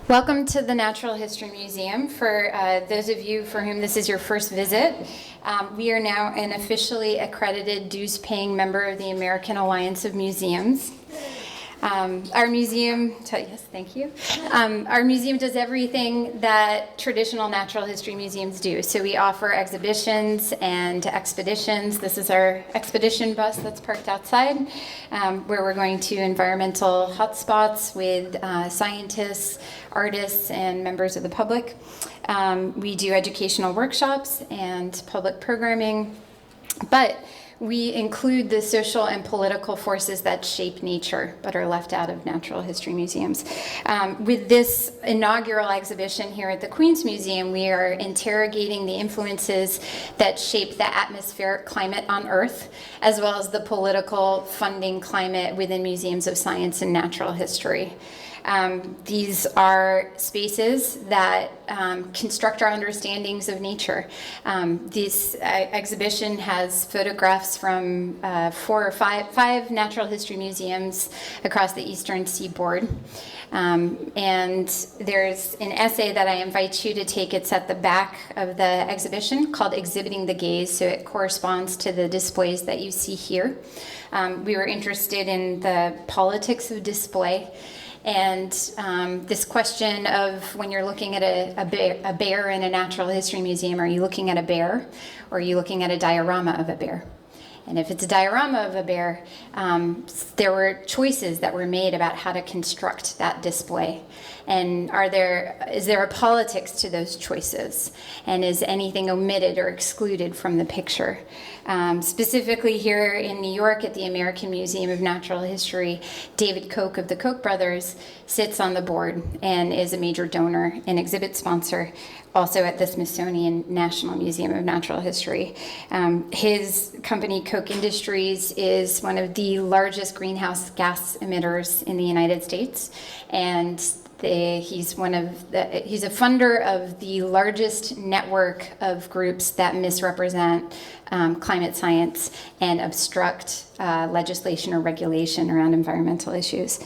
Welcome to the Natural History Museum. For those of you for whom this is your first visit, we are now an officially accredited dues-paying member of the American Alliance of Museums. Our museum, yes, thank you. Our museum does everything that traditional natural history museums do. So we offer exhibitions and expeditions. This is our expedition bus that's parked outside, where we're going to environmental hotspots with scientists, artists, and members of the public. We do educational workshops and public programming, but we include the social and political forces that shape nature but are left out of natural history museums. With this inaugural exhibition here at the Queen's Museum, we are interrogating the influences that shape the atmospheric climate on Earth, as well as the political funding climate within museums of science and natural history. These are spaces that construct our understandings of nature. This exhibition has photographs from five natural history museums across the eastern seaboard. And there's an essay that I invite you to take. It's at the back of the exhibition called Exhibiting the Gaze, so it corresponds to the displays that you see here. We were interested in the politics of display. And this question of when you're looking at a bear in a natural history museum, are you looking at a bear or are you looking at a diorama of a bear? And if it's a diorama of a bear, there were choices that were made about how to construct that display. And is there a politics to those choices? And is anything omitted or excluded from the picture? Specifically here in New York at the American Museum of Natural History, David Koch of the Koch brothers sits on the board and is a major donor and exhibit sponsor, also at the Smithsonian National Museum of Natural History. His company, Koch Industries, is one of the largest greenhouse gas emitters in the United States, and he's a funder of the largest network of groups that misrepresent climate science and obstruct legislation or regulation around environmental issues.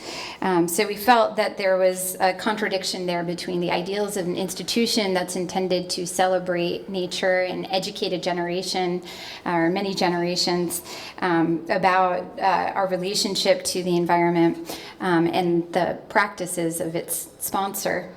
So we felt that there was a contradiction there between the ideals of an institution that's intended to celebrate nature and educate a generation or many generations about our relationship to the environment and the practices of its sponsor.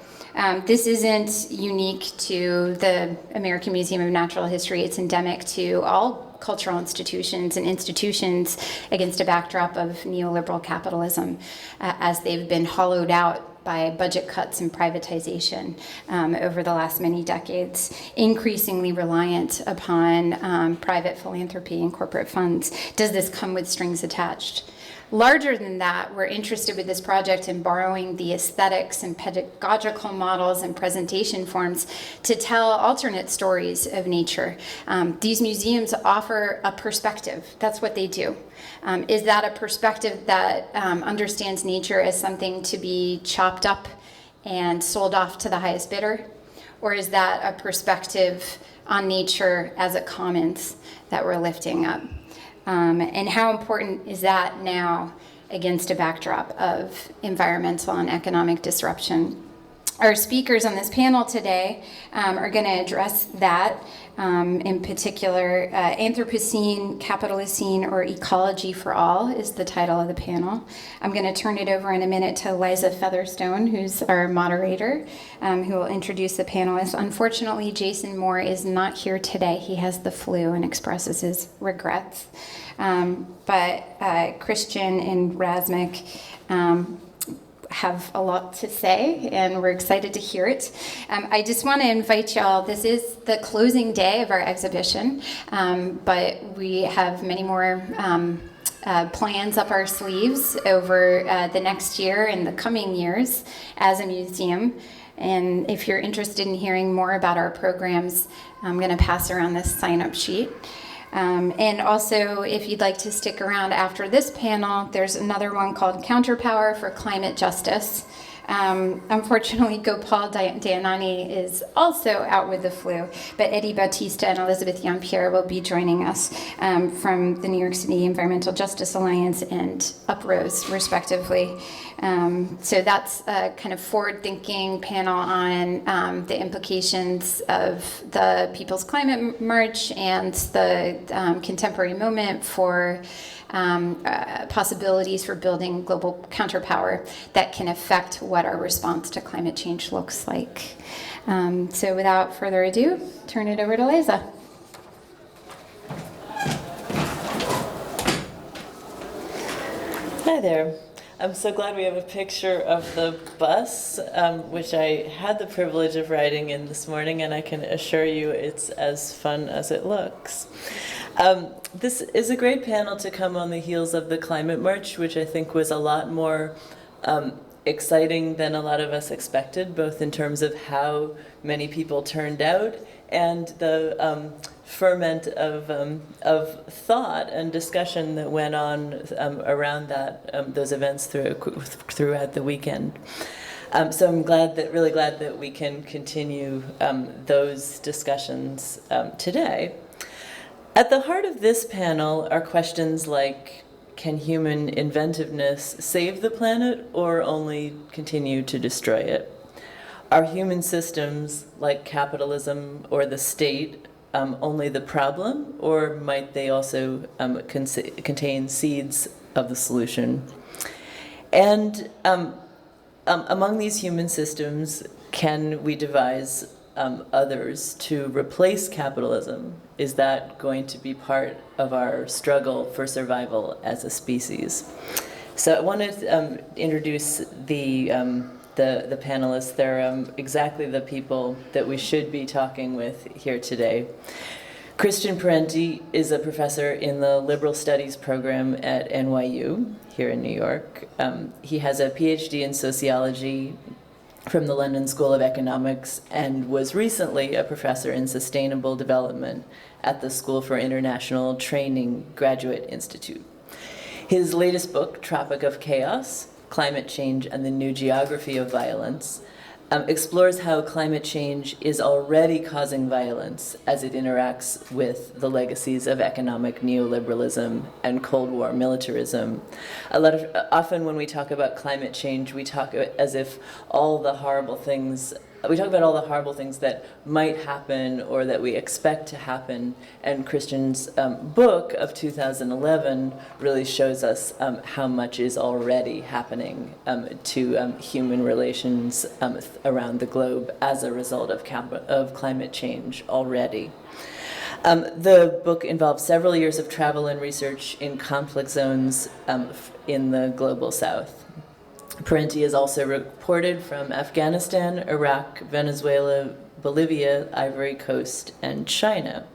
This isn't unique to the American Museum of Natural History. It's endemic to all cultural institutions and institutions against a backdrop of neoliberal capitalism as they've been hollowed out by budget cuts and privatization over the last many decades, increasingly reliant upon private philanthropy and corporate funds. Does this come with strings attached? Larger than that, we're interested with this project in borrowing the aesthetics and pedagogical models and presentation forms to tell alternate stories of nature. These museums offer a perspective. That's what they do. Is that a perspective that understands nature as something to be chopped up and sold off to the highest bidder? Or is that a perspective on nature as a commons that we're lifting up? And how important is that now against a backdrop of environmental and economic disruption? Our speakers on this panel today are going to address that, in particular, Anthropocene, Capitalocene, or Ecology for All is the title of the panel. I'm going to turn it over in a minute to Liza Featherstone, who's our moderator, who will introduce the panelists. Unfortunately, Jason Moore is not here today. He has the flu and expresses his regrets. But Christian and Razmig have a lot to say, and we're excited to hear it. I just want to invite y'all, this is the closing day of our exhibition, but we have many more plans up our sleeves over the next year and the coming years as a museum. And if you're interested in hearing more about our programs, I'm going to pass around this sign-up sheet. And also, if you'd like to stick around after this panel, there's another one called Counterpower for Climate Justice, Unfortunately, Gopal Dayanani is also out with the flu, but Eddie Bautista and Elizabeth Jean-Pierre will be joining us from the New York City Environmental Justice Alliance and Uprose, respectively. So that's a kind of forward-thinking panel on the implications of the People's Climate March and the contemporary moment for possibilities for building global counterpower that can affect what our response to climate change looks like. So without further ado, turn it over to Liza. Hi there. I'm so glad we have a picture of the bus, which I had the privilege of riding in this morning, and I can assure you it's as fun as it looks. This is a great panel to come on the heels of the Climate March, which I think was a lot more exciting than a lot of us expected, both in terms of how many people turned out and the ferment of thought and discussion that went on around those events throughout the weekend. So I'm really glad that we can continue those discussions today. At the heart of this panel are questions like, can human inventiveness save the planet or only continue to destroy it? Are human systems like capitalism or the state only the problem, or might they also contain seeds of the solution? And among these human systems, can we devise others to replace capitalism? Is that going to be part of our struggle for survival as a species? So I want to introduce the panelists. They're exactly the people that we should be talking with here today. Christian Parenti is a professor in the Liberal Studies program at NYU here in New York. He has a PhD in sociology from the London School of Economics and was recently a professor in sustainable development at the School for International Training Graduate Institute. His latest book, Tropic of Chaos, Climate Change and the New Geography of Violence, explores how climate change is already causing violence as it interacts with the legacies of economic neoliberalism and Cold War militarism. Often when we talk about climate change, we talk as if we talk about all the horrible things that might happen or that we expect to happen, and Christian's book of 2011 really shows us how much is already happening to human relations around the globe as a result of climate change already. The book involves several years of travel and research in conflict zones in the global south. Parenti has also reported from Afghanistan, Iraq, Venezuela, Bolivia, Ivory Coast, and China.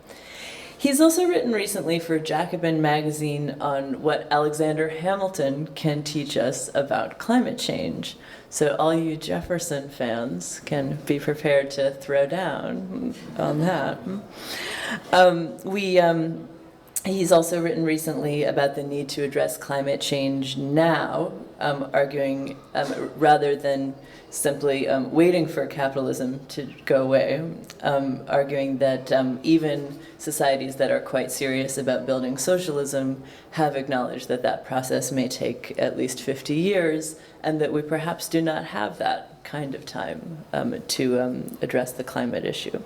He's also written recently for Jacobin magazine on what Alexander Hamilton can teach us about climate change. So all you Jefferson fans can be prepared to throw down on that. He's also written recently about the need to address climate change now, arguing rather than simply waiting for capitalism to go away, arguing that even societies that are quite serious about building socialism have acknowledged that that process may take at least 50 years, and that we perhaps do not have that kind of time to address the climate issue.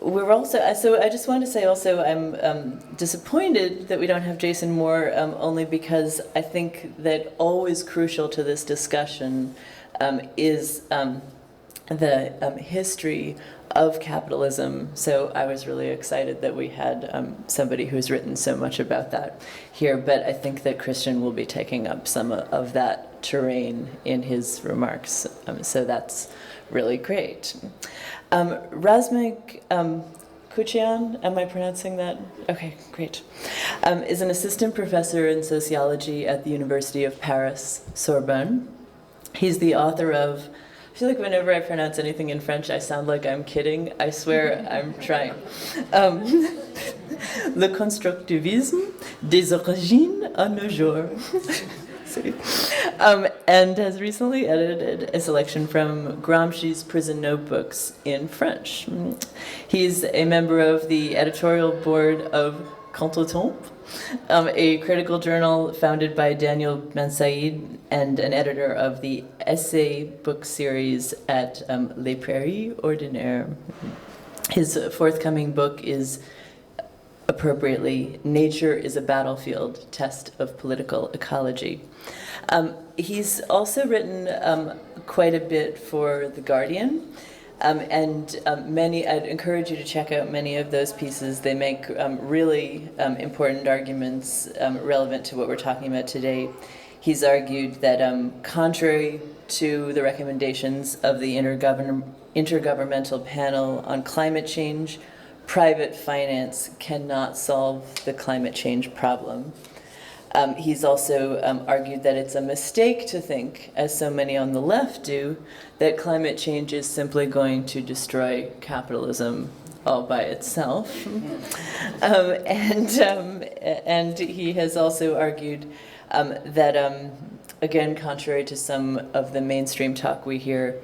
We're also, so I just want to say also I'm disappointed that we don't have Jason Moore, only because I think that always crucial to this discussion is the history of capitalism. So I was really excited that we had somebody who's written so much about that here, but I think that Christian will be taking up some of that terrain in his remarks, so that's really great. Razmig Keucheyan, am I pronouncing that? Okay, great. Is an assistant professor in sociology at the University of Paris, Sorbonne. He's the author of, I feel like whenever I pronounce anything in French, I sound like I'm kidding. I swear I'm trying. Le constructivisme des origines à nos jours. see. And has recently edited a selection from Gramsci's Prison Notebooks in French. He's a member of the editorial board of Confronting, a critical journal founded by Daniel Ben-Said and an editor of the essay book series at Les Prairies Ordinaires. His forthcoming book is, appropriately, Nature is a Battlefield, Test of Political Ecology. He's also written quite a bit for The Guardian, and I'd encourage you to check out many of those pieces. They make really important arguments relevant to what we're talking about today. He's argued that contrary to the recommendations of the Intergovernmental Panel on Climate Change, private finance cannot solve the climate change problem. He's also argued that it's a mistake to think, as so many on the left do, that climate change is simply going to destroy capitalism all by itself. And he has also argued that, again, contrary to some of the mainstream talk we hear,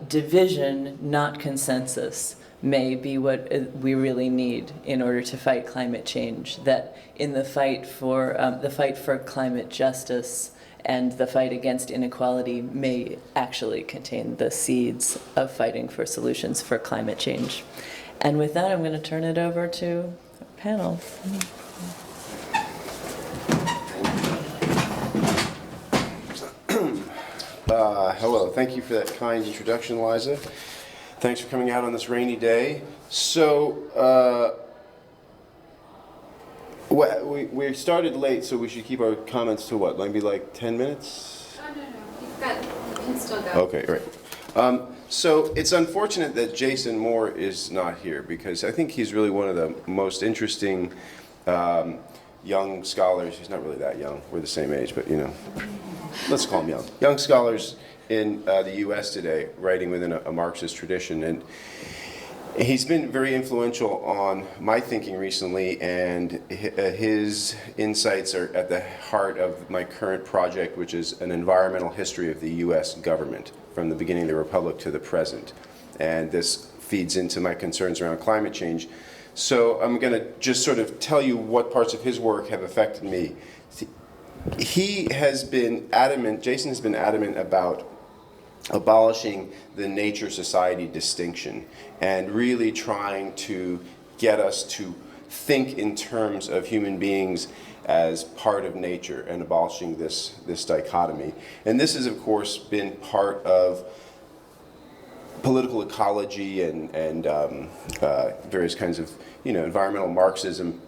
division, not consensus, may be what we really need in order to fight climate change. That in the fight for climate justice and the fight against inequality may actually contain the seeds of fighting for solutions for climate change. And with that, I'm going to turn it over to our panel. Hello, thank you for that kind introduction, Liza. Thanks for coming out on this rainy day. So, we started late, so we should keep our comments to what? Maybe like 10 minutes? Oh, no. You can still go. Okay, great. So it's unfortunate that Jason Moore is not here, because I think he's really one of the most interesting young scholars. He's not really that young. We're the same age, but let's call him young. Young scholars in the U.S. today, writing within a Marxist tradition. And he's been very influential on my thinking recently, and his insights are at the heart of my current project, which is an environmental history of the U.S. government, from the beginning of the Republic to the present. And this feeds into my concerns around climate change. So I'm going to just sort of tell you what parts of his work have affected me. He has been adamant, Jason has been adamant about abolishing the nature-society distinction and really trying to get us to think in terms of human beings as part of nature and abolishing this dichotomy. And this has, of course, been part of political ecology and various kinds of environmental Marxism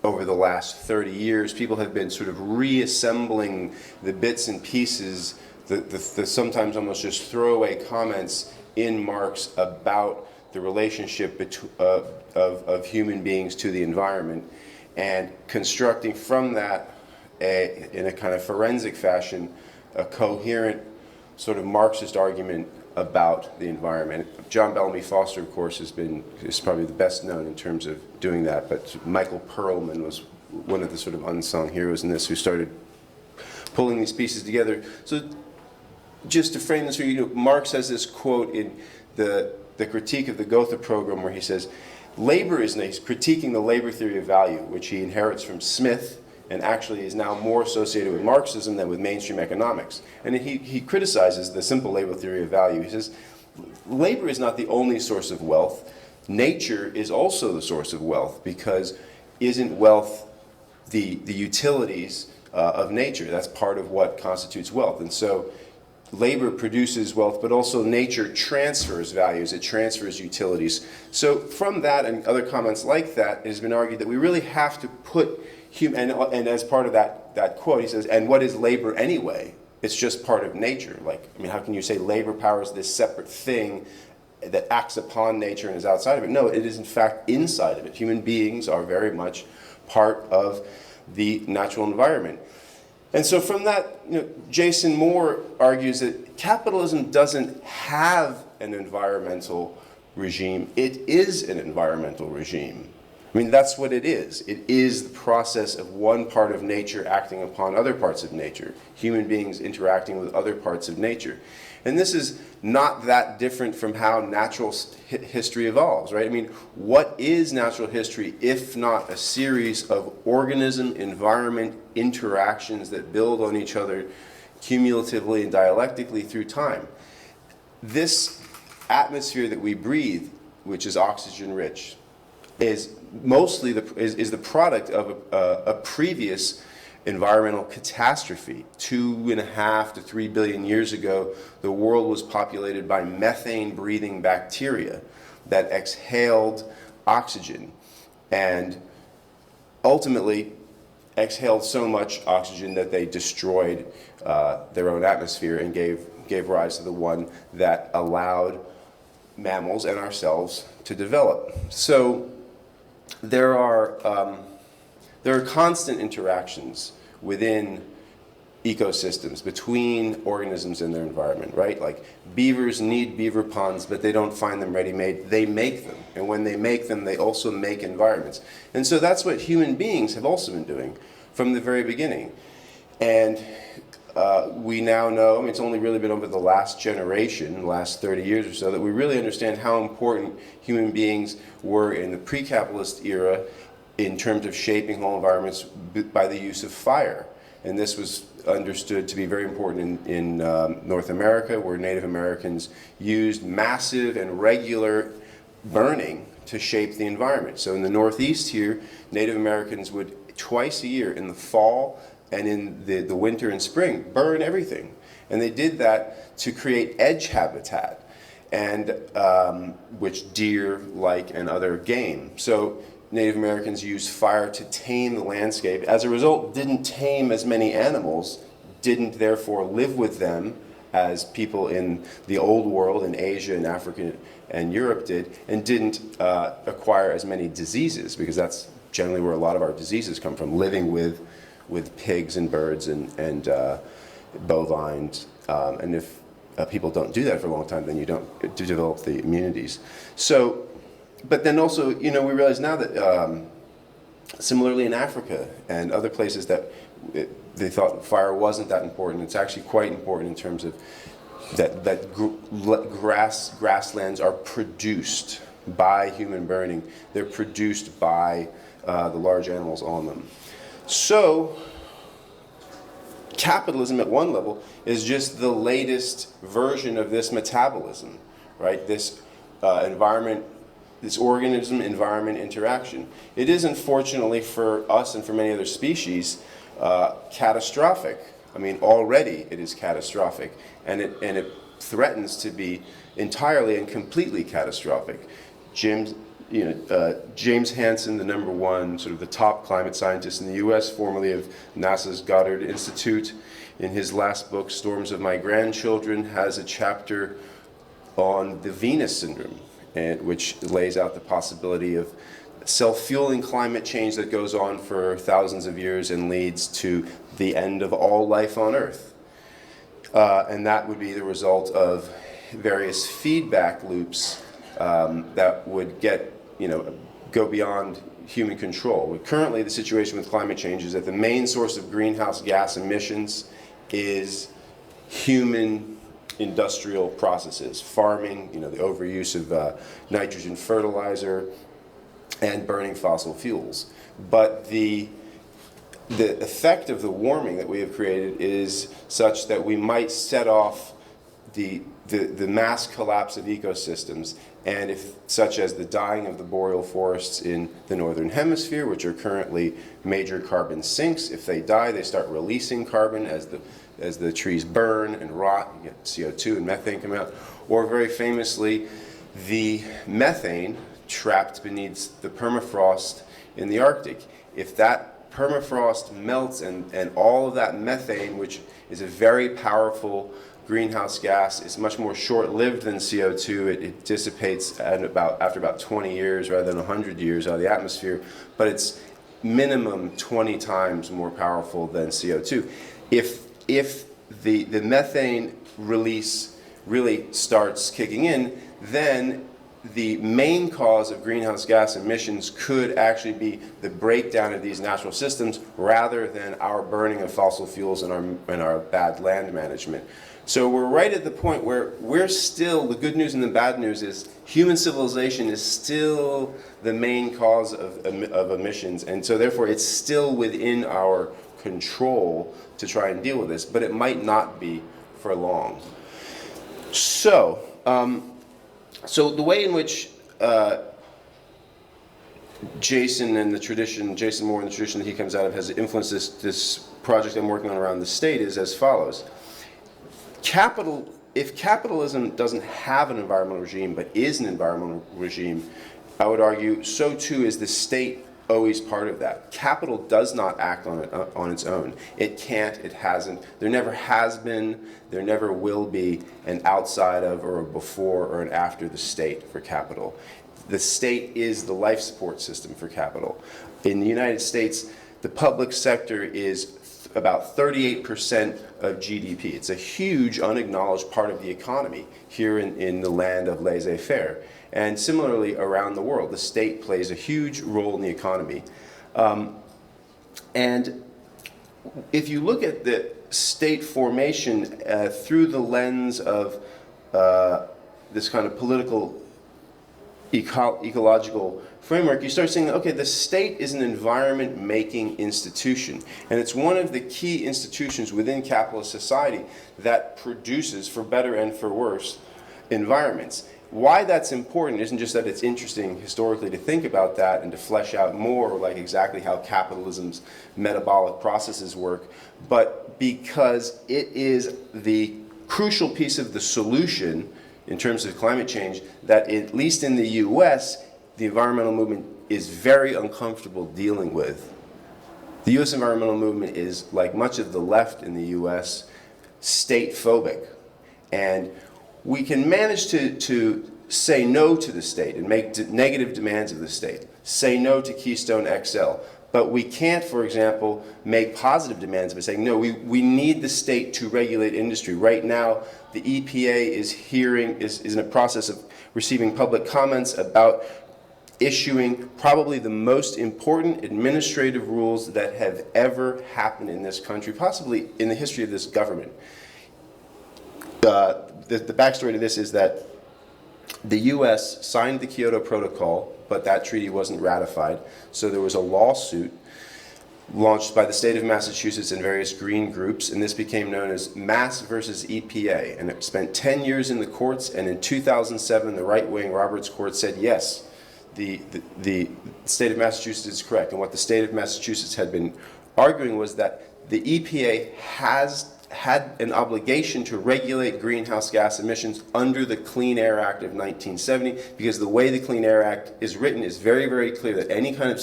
over the last 30 years. People have been sort of reassembling the bits and pieces, the sometimes almost just throwaway comments in Marx about the relationship of human beings to the environment, and constructing from that, in a kind of forensic fashion, a coherent sort of Marxist argument about the environment. John Bellamy Foster, of course, is probably the best known in terms of doing that, but Michael Perlman was one of the sort of unsung heroes in this, who started pulling these pieces together. So just to frame this for you, Marx has this quote in the critique of the Gotha program where he says, he's critiquing the labor theory of value, which he inherits from Smith, and actually is now more associated with Marxism than with mainstream economics. And he criticizes the simple labor theory of value. He says, labor is not the only source of wealth. Nature is also the source of wealth, because isn't wealth the utilities of nature? That's part of what constitutes wealth. And so labor produces wealth, but also nature transfers values, it transfers utilities. So from that and other comments like that, it has been argued that we really have to put and as part of that quote, he says, and what is labor anyway? It's just part of nature. How can you say labor power is this separate thing that acts upon nature and is outside of it? No, it is in fact inside of it. Human beings are very much part of the natural environment. And so from that, Jason Moore argues that capitalism doesn't have an environmental regime. It is an environmental regime. I mean, that's what it is. It is the process of one part of nature acting upon other parts of nature, human beings interacting with other parts of nature. And this is not that different from how natural history evolves, right? I mean, what is natural history if not a series of organism-environment interactions that build on each other cumulatively and dialectically through time? This atmosphere that we breathe, which is oxygen-rich, is mostly the product of a previous environmental catastrophe. 2.5 to 3 billion years ago, the world was populated by methane-breathing bacteria that exhaled oxygen and ultimately exhaled so much oxygen that they destroyed their own atmosphere and gave rise to the one that allowed mammals and ourselves to develop. So there are constant interactions within ecosystems between organisms and their environment, right? Like beavers need beaver ponds, but they don't find them ready-made. They make them. And when they make them, they also make environments. And so that's what human beings have also been doing from the very beginning. And we now know, I mean, it's only really been over the last generation, the last 30 years or so, that we really understand how important human beings were in the pre-capitalist era in terms of shaping whole environments by the use of fire. And this was understood to be very important in North America, where Native Americans used massive and regular burning to shape the environment. So in the Northeast here, Native Americans would twice a year, in the fall and in the winter and spring, burn everything. And they did that to create edge habitat, and which deer like and other game. So Native Americans used fire to tame the landscape. As a result, didn't tame as many animals, didn't therefore live with them as people in the old world in Asia and Africa and Europe did, and didn't acquire as many diseases, because that's generally where a lot of our diseases come from, living with pigs and birds and bovines. And if people don't do that for a long time, then you don't develop the immunities. So, but then also, you know, we realize now that similarly in Africa and other places that they thought fire wasn't that important, it's actually quite important in terms of that grasslands are produced by human burning. They're produced by the large animals on them. So capitalism at one level is just the latest version of this metabolism, right? This this organism-environment interaction. It is, unfortunately for us and for many other species, catastrophic. I mean, already it is catastrophic, and it threatens to be entirely and completely catastrophic. James Hansen, the #1, sort of the top climate scientist in the U.S., formerly of NASA's Goddard Institute, in his last book, Storms of My Grandchildren, has a chapter on the Venus syndrome, which lays out the possibility of self-fueling climate change that goes on for thousands of years and leads to the end of all life on Earth. And that would be the result of various feedback loops that would go beyond human control. Currently, the situation with climate change is that the main source of greenhouse gas emissions is human industrial processes, farming, the overuse of nitrogen fertilizer, and burning fossil fuels. But the effect of the warming that we have created is such that we might set off the mass collapse of ecosystems, and such as the dying of the boreal forests in the northern hemisphere, which are currently major carbon sinks. If they die, they start releasing carbon as the trees burn and rot. You get CO2 and methane come out. Or very famously, the methane trapped beneath the permafrost in the Arctic. If that permafrost melts and all of that methane, which is a very powerful greenhouse gas, is much more short-lived than CO2. It dissipates after about 20 years rather than 100 years out of the atmosphere, but it's minimum 20 times more powerful than CO2. If the methane release really starts kicking in, then the main cause of greenhouse gas emissions could actually be the breakdown of these natural systems rather than our burning of fossil fuels and our bad land management. So we're right at the point where we're still, the good news and the bad news is human civilization is still the main cause of emissions, and so therefore it's still within our control to try and deal with this, but it might not be for long. So, so the way in which Jason Moore and the tradition that he comes out of has influenced this project I'm working on around the state is as follows. If capitalism doesn't have an environmental regime but is an environmental regime, I would argue so too is the state always part of that. Capital does not act on its own. It can't, it hasn't, there never has been, there never will be an outside of or a before or an after the state for capital. The state is the life support system for capital. In the United States, the public sector is about 38% of GDP. It's a huge unacknowledged part of the economy here in the land of laissez-faire. And similarly around the world, the state plays a huge role in the economy. And if you look at the state formation through the lens of this kind of political ecological framework, you start saying, okay, the state is an environment-making institution, and it's one of the key institutions within capitalist society that produces, for better and for worse, environments. Why that's important isn't just that it's interesting historically to think about that and to flesh out more like exactly how capitalism's metabolic processes work, but because it is the crucial piece of the solution in terms of climate change that, at least in the US, the environmental movement is very uncomfortable dealing with. The US environmental movement is, like much of the left in the US, state-phobic. And we can manage to say no to the state and make negative demands of the state, say no to Keystone XL, but we can't, for example, make positive demands by saying, no, we need the state to regulate industry. Right now, the EPA is in a process of receiving public comments about issuing probably the most important administrative rules that have ever happened in this country, possibly in the history of this government. The backstory to this is that the US signed the Kyoto Protocol, but that treaty wasn't ratified. So there was a lawsuit launched by the state of Massachusetts and various green groups, and this became known as Mass versus EPA. And it spent 10 years in the courts, and in 2007, the right-wing Roberts Court said, yes, the state of Massachusetts is correct. And what the state of Massachusetts had been arguing was that the EPA had an obligation to regulate greenhouse gas emissions under the Clean Air Act of 1970, because the way the Clean Air Act is written is very, very clear that any kind of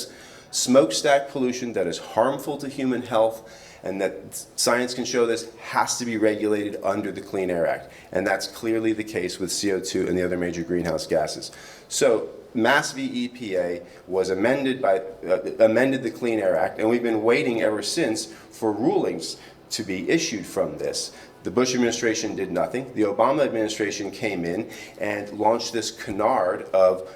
smokestack pollution that is harmful to human health, and that science can show this, has to be regulated under the Clean Air Act. And that's clearly the case with CO2 and the other major greenhouse gases. So Mass v. EPA was amended the Clean Air Act, and we've been waiting ever since for rulings to be issued from this. The Bush administration did nothing. The Obama administration came in and launched this canard of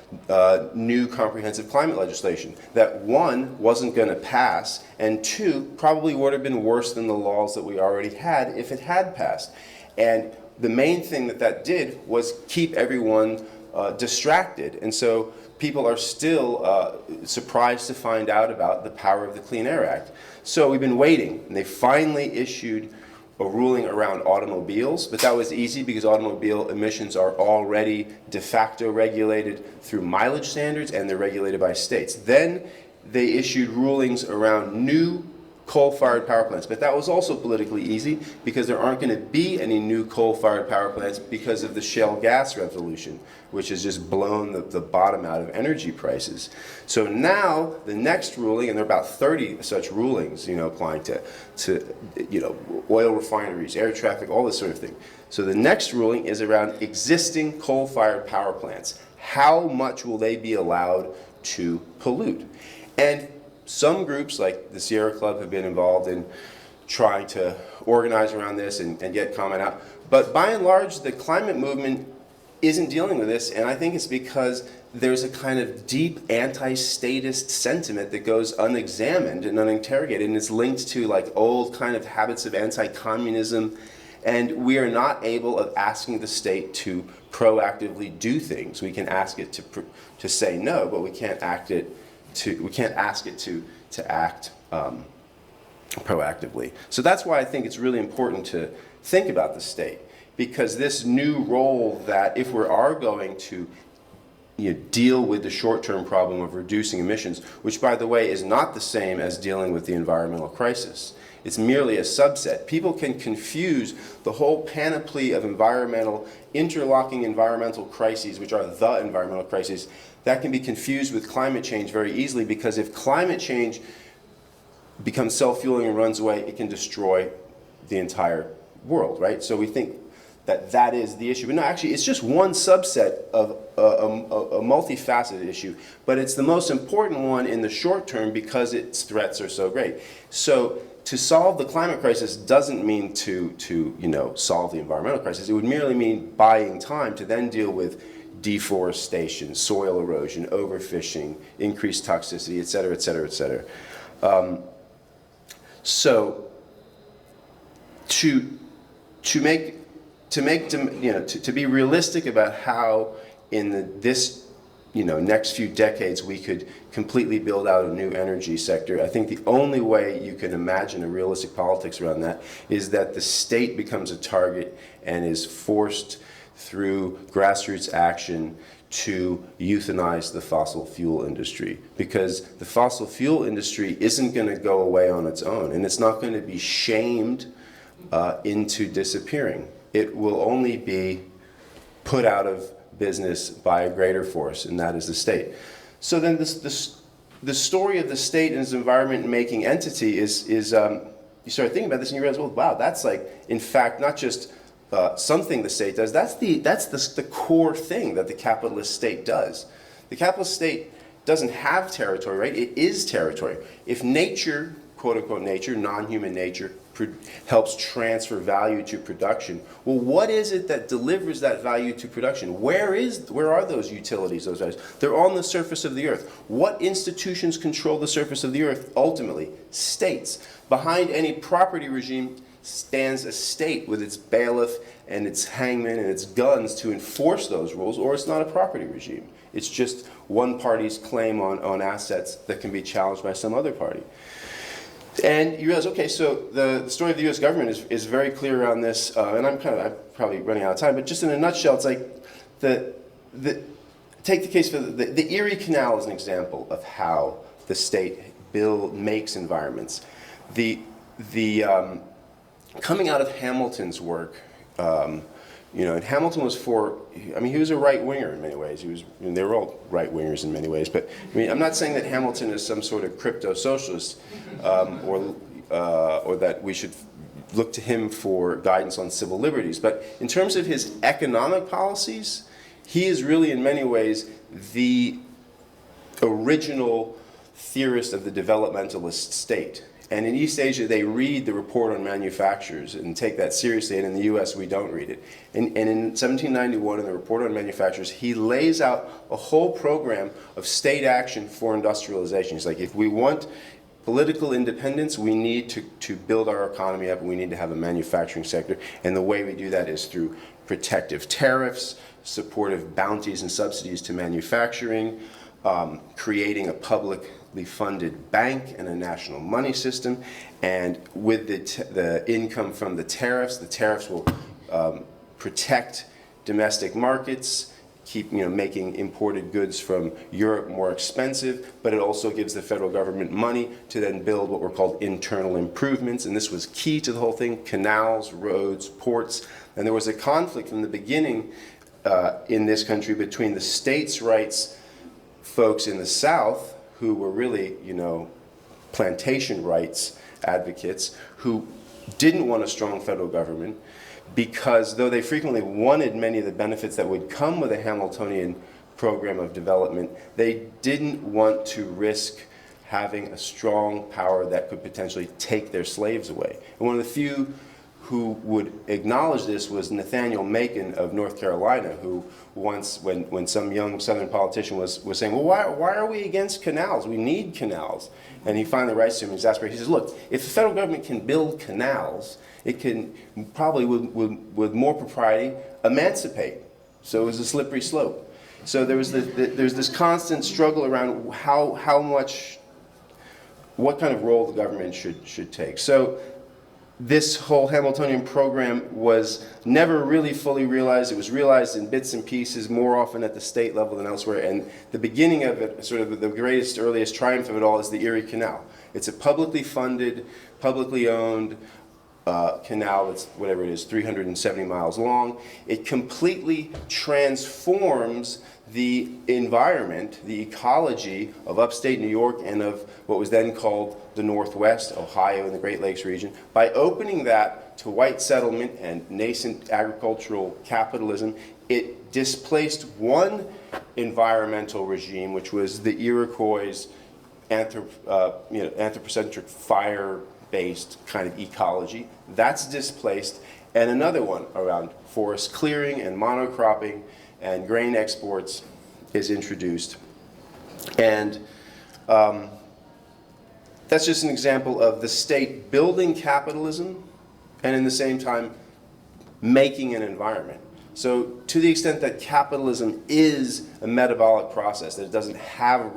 new comprehensive climate legislation that, one, wasn't going to pass, and two, probably would have been worse than the laws that we already had if it had passed. And the main thing that did was keep everyone distracted. And so people are still surprised to find out about the power of the Clean Air Act. So we've been waiting, and they finally issued a ruling around automobiles, but that was easy because automobile emissions are already de facto regulated through mileage standards, and they're regulated by states. Then they issued rulings around new coal-fired power plants, but that was also politically easy because there aren't going to be any new coal-fired power plants because of the shale gas revolution, which has just blown the bottom out of energy prices. So now the next ruling, and there are about 30 such rulings, applying to oil refineries, air traffic, all this sort of thing. So the next ruling is around existing coal-fired power plants. How much will they be allowed to pollute? And some groups, like the Sierra Club, have been involved in trying to organize around this and get comment out. But by and large, the climate movement isn't dealing with this, and I think it's because there's a kind of deep anti-statist sentiment that goes unexamined and uninterrogated, and it's linked to like old kind of habits of anti-communism, and we are not able of asking the state to proactively do things. We can ask it to say no, but we can't ask it to act proactively. So that's why I think it's really important to think about the state, because this new role that if we are going to deal with the short-term problem of reducing emissions, which by the way is not the same as dealing with the environmental crisis. It's merely a subset. People can confuse the whole panoply of interlocking environmental crises, which are the environmental crises, that can be confused with climate change very easily, because if climate change becomes self-fueling and runs away, it can destroy the entire world, right? So we think that is the issue. But no, actually, it's just one subset of a multifaceted issue, but it's the most important one in the short term because its threats are so great. So to solve the climate crisis doesn't mean to solve the environmental crisis. It would merely mean buying time to then deal with deforestation, soil erosion, overfishing, increased toxicity, et cetera, et cetera, et cetera. So to be realistic about how in this next few decades we could completely build out a new energy sector, I think the only way you can imagine a realistic politics around that is that the state becomes a target and is forced through grassroots action to euthanize the fossil fuel industry, because the fossil fuel industry isn't going to go away on its own, and it's not going to be shamed into disappearing. It will only be put out of business by a greater force, and that is the state. So then the story of the state and its environment-making entity is you start thinking about this and you realize, well, wow, that's like, in fact, not just something the state does, that's the core thing that the capitalist state does. The capitalist state doesn't have territory, right? It is territory. If nature, quote-unquote nature, non-human nature, helps transfer value to production, well, what is it that delivers that value to production? Where are those utilities, those values? They're on the surface of the earth. What institutions control the surface of the earth? Ultimately, states. Behind any property regime stands a state with its bailiff and its hangman and its guns to enforce those rules, or it's not a property regime. It's just one party's claim on assets that can be challenged by some other party. And you realize, okay, so the story of the U.S. government is very clear around this, and I'm probably running out of time, but just in a nutshell, it's like take the case for the Erie Canal as an example of how the state makes environments. Coming out of Hamilton's work, and Hamilton was he was a right-winger in many ways. They were all right-wingers in many ways, but I'm not saying that Hamilton is some sort of crypto-socialist, or that we should look to him for guidance on civil liberties. But in terms of his economic policies, he is really in many ways the original theorist of the developmentalist state. And in East Asia, they read the report on manufacturers and take that seriously, and in the US, we don't read it. And in 1791, in the report on manufacturers, he lays out a whole program of state action for industrialization. He's like, if we want political independence, we need to build our economy up, and we need to have a manufacturing sector. And the way we do that is through protective tariffs, supportive bounties and subsidies to manufacturing, creating a publicly funded bank and a national money system, and with the income from the tariffs will protect domestic markets, keep making imported goods from Europe more expensive, but it also gives the federal government money to then build what were called internal improvements, and this was key to the whole thing: canals, roads, ports. And there was a conflict from the beginning in this country between the states' rights folks in the South, who were really, plantation rights advocates, who didn't want a strong federal government, because though they frequently wanted many of the benefits that would come with a Hamiltonian program of development, they didn't want to risk having a strong power that could potentially take their slaves away. And one of the few who would acknowledge this was Nathaniel Macon of North Carolina, who once, when some young Southern politician was saying, well, why are we against canals? We need canals. And he finally writes to him, exasperated. He says, look, if the federal government can build canals, it can probably, with more propriety, emancipate. So it was a slippery slope. So there's this constant struggle around what kind of role the government should take. So this whole Hamiltonian program was never really fully realized. It was realized in bits and pieces, more often at the state level than elsewhere. And the beginning of it, sort of the greatest, earliest triumph of it all, is the Erie Canal. It's a publicly funded, publicly owned canal that's, whatever it is, 370 miles long. It completely transforms the environment, the ecology of upstate New York and of what was then called the Northwest, Ohio, and the Great Lakes region, by opening that to white settlement and nascent agricultural capitalism. It displaced one environmental regime, which was the Iroquois' anthropocentric fire-based kind of ecology. That's displaced, and another one around forest clearing and monocropping and grain exports is introduced. And that's just an example of the state building capitalism and in the same time making an environment. So to the extent that capitalism is a metabolic process, that it doesn't have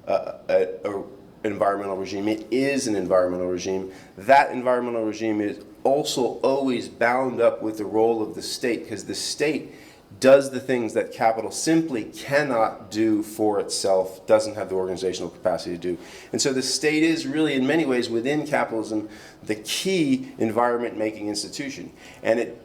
an environmental regime, it is an environmental regime, that environmental regime is also always bound up with the role of the state, because the state does the things that capital simply cannot do for itself, doesn't have the organizational capacity to do. And so the state is really, in many ways, within capitalism, the key environment-making institution. And it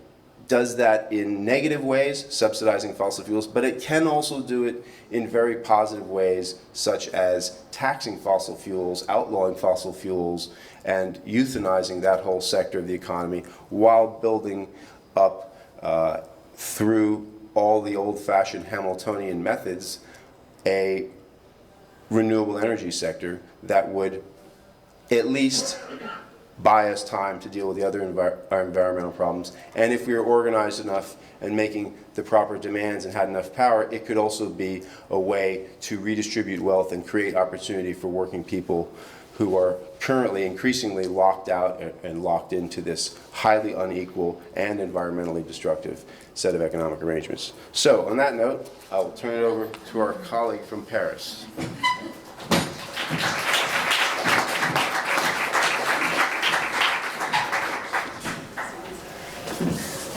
does that in negative ways, subsidizing fossil fuels, but it can also do it in very positive ways, such as taxing fossil fuels, outlawing fossil fuels, and euthanizing that whole sector of the economy while building up through all the old-fashioned Hamiltonian methods, a renewable energy sector that would at least buy us time to deal with the other environmental problems. And if we were organized enough and making the proper demands and had enough power, it could also be a way to redistribute wealth and create opportunity for working people who are currently increasingly locked out and locked into this highly unequal and environmentally destructive set of economic arrangements. So, on that note, I'll turn it over to our colleague from Paris.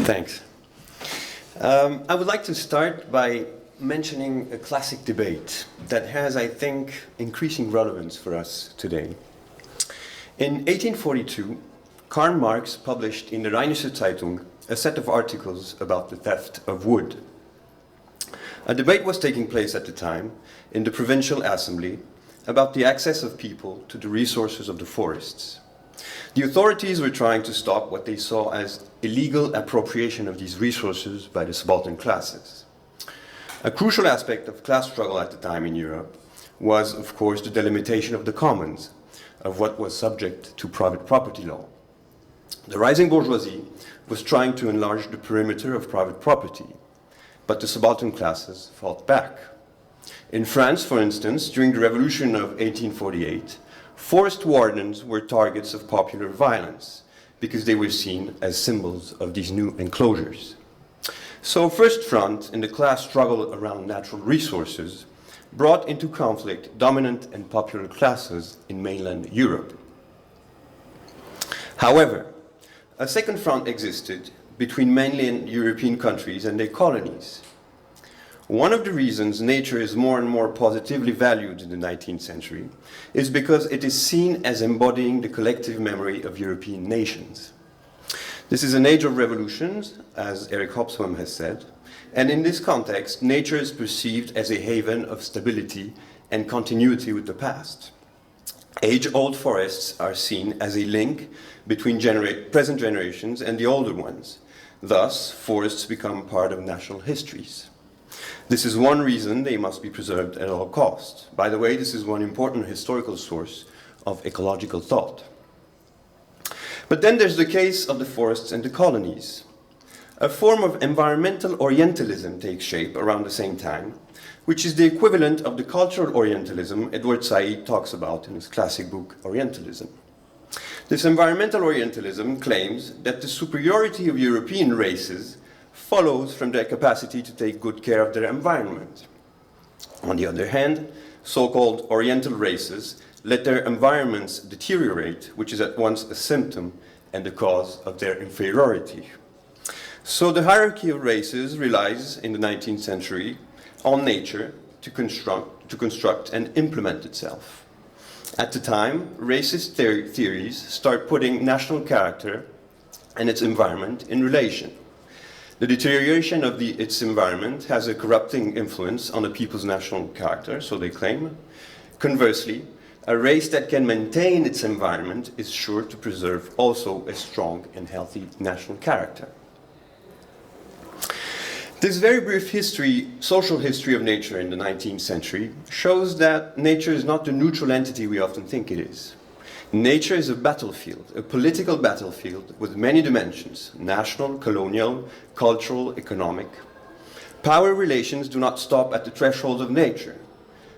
Thanks. I would like to start by mentioning a classic debate that has, I think, increasing relevance for us today. In 1842, Karl Marx published in the Rheinische Zeitung a set of articles about the theft of wood. A debate was taking place at the time in the provincial assembly about the access of people to the resources of the forests. The authorities were trying to stop what they saw as illegal appropriation of these resources by the subaltern classes. A crucial aspect of class struggle at the time in Europe was, of course, the delimitation of the commons, of what was subject to private property law. The rising bourgeoisie was trying to enlarge the perimeter of private property, but the subaltern classes fought back. In France, for instance, during the Revolution of 1848, forest wardens were targets of popular violence because they were seen as symbols of these new enclosures. So First Front in the class struggle around natural resources brought into conflict dominant and popular classes in mainland Europe. However, a second front existed between mainland European countries and their colonies. One of the reasons nature is more and more positively valued in the 19th century is because it is seen as embodying the collective memory of European nations. This is an age of revolutions, as Eric Hobsbawm has said, and in this context, nature is perceived as a haven of stability and continuity with the past. Age-old forests are seen as a link between present generations and the older ones. Thus, forests become part of national histories. This is one reason they must be preserved at all costs. By the way, this is one important historical source of ecological thought. But then there's the case of the forests and the colonies. A form of environmental Orientalism takes shape around the same time, which is the equivalent of the cultural Orientalism Edward Said talks about in his classic book, Orientalism. This environmental Orientalism claims that the superiority of European races follows from their capacity to take good care of their environment. On the other hand, so-called Oriental races let their environments deteriorate, which is at once a symptom and the cause of their inferiority. So the hierarchy of races relies, in the 19th century, on nature to construct and implement itself. At the time, racist theories start putting national character and its environment in relation. The deterioration of its environment has a corrupting influence on a people's national character, so they claim. Conversely, a race that can maintain its environment is sure to preserve also a strong and healthy national character. This very brief social history of nature in the 19th century shows that nature is not the neutral entity we often think it is. Nature is a battlefield, a political battlefield with many dimensions: national, colonial, cultural, economic. Power relations do not stop at the threshold of nature.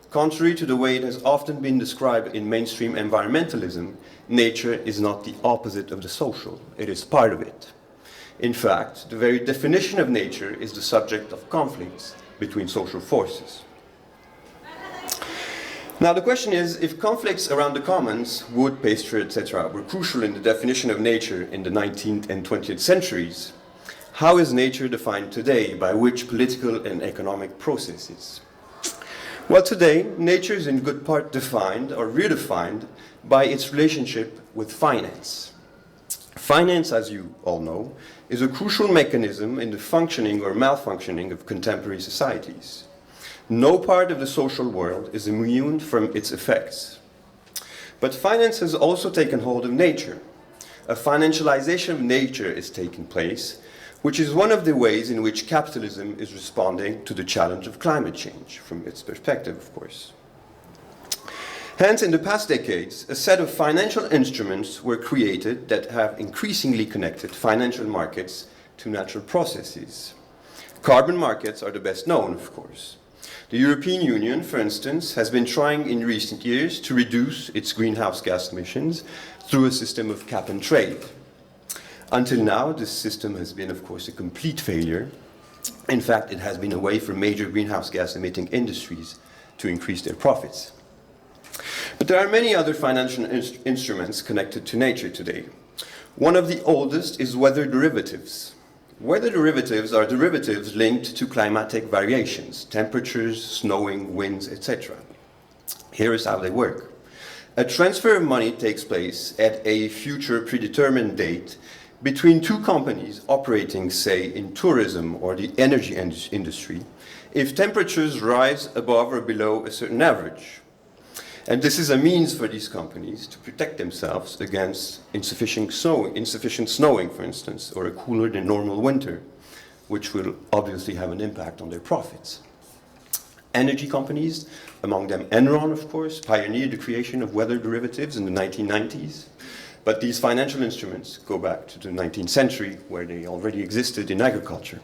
Contrary to the way it has often been described in mainstream environmentalism, nature is not the opposite of the social, it is part of it. In fact, the very definition of nature is the subject of conflicts between social forces. Now the question is, if conflicts around the commons, wood, pasture, etc., were crucial in the definition of nature in the 19th and 20th centuries, how is nature defined today, by which political and economic processes? Well, today, nature is in good part defined or redefined by its relationship with finance. Finance, as you all know, is a crucial mechanism in the functioning or malfunctioning of contemporary societies. No part of the social world is immune from its effects. But finance has also taken hold of nature. A financialization of nature is taking place, which is one of the ways in which capitalism is responding to the challenge of climate change, from its perspective, of course. Hence, in the past decades, a set of financial instruments were created that have increasingly connected financial markets to natural processes. Carbon markets are the best known, of course. The European Union, for instance, has been trying in recent years to reduce its greenhouse gas emissions through a system of cap and trade. Until now, this system has been, of course, a complete failure. In fact, it has been a way for major greenhouse gas emitting industries to increase their profits. But there are many other financial instruments connected to nature today. One of the oldest is weather derivatives. Weather derivatives are derivatives linked to climatic variations, temperatures, snowing, winds, etc. Here is how they work. A transfer of money takes place at a future predetermined date between two companies operating, say, in tourism or the energy industry, if temperatures rise above or below a certain average. And this is a means for these companies to protect themselves against insufficient snowing, for instance, or a cooler than normal winter, which will obviously have an impact on their profits. Energy companies, among them Enron, of course, pioneered the creation of weather derivatives in the 1990s. But these financial instruments go back to the 19th century, where they already existed in agriculture.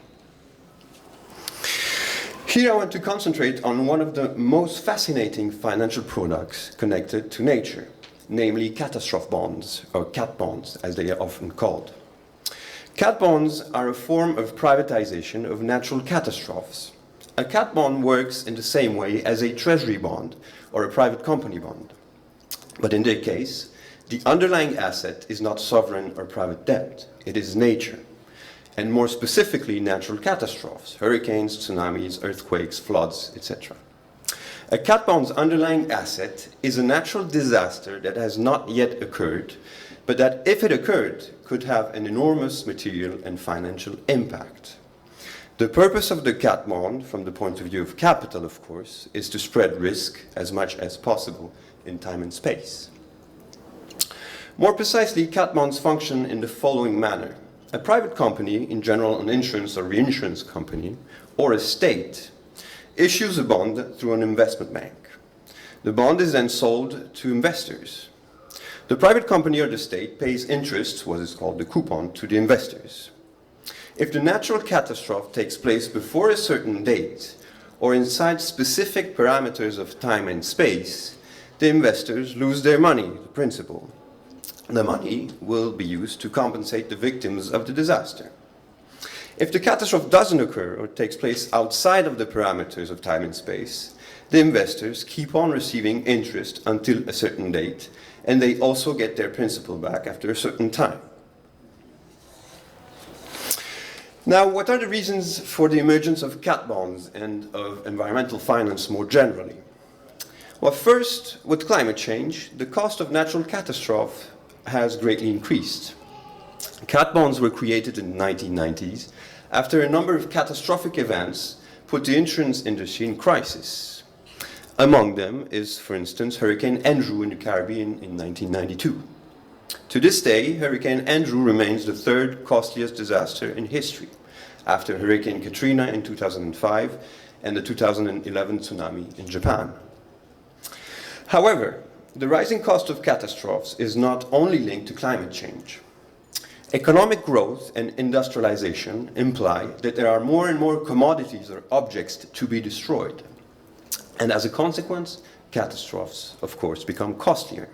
Here I want to concentrate on one of the most fascinating financial products connected to nature, namely catastrophe bonds, or cat bonds, as they are often called. Cat bonds are a form of privatization of natural catastrophes. A cat bond works in the same way as a treasury bond or a private company bond. But in their case, the underlying asset is not sovereign or private debt, it is nature. And more specifically, natural catastrophes, hurricanes, tsunamis, earthquakes, floods, etc. A cat bond's underlying asset is a natural disaster that has not yet occurred, but that, if it occurred, could have an enormous material and financial impact. The purpose of the cat bond, from the point of view of capital, of course, is to spread risk as much as possible in time and space. More precisely, cat bonds function in the following manner. A private company, in general an insurance or reinsurance company, or a state, issues a bond through an investment bank. The bond is then sold to investors. The private company or the state pays interest, what is called the coupon, to the investors. If the natural catastrophe takes place before a certain date or inside specific parameters of time and space, the investors lose their money, the principal. The money will be used to compensate the victims of the disaster. If the catastrophe doesn't occur or takes place outside of the parameters of time and space, the investors keep on receiving interest until a certain date, and they also get their principal back after a certain time. Now, what are the reasons for the emergence of cat bonds and of environmental finance more generally? Well, first, with climate change, the cost of natural catastrophe has greatly increased. Cat bonds were created in the 1990s after a number of catastrophic events put the insurance industry in crisis. Among them is, for instance, Hurricane Andrew in the Caribbean in 1992. To this day, Hurricane Andrew remains the third costliest disaster in history, after Hurricane Katrina in 2005 and the 2011 tsunami in Japan. However, the rising cost of catastrophes is not only linked to climate change. Economic growth and industrialization imply that there are more and more commodities or objects to be destroyed. And as a consequence, catastrophes, of course, become costlier.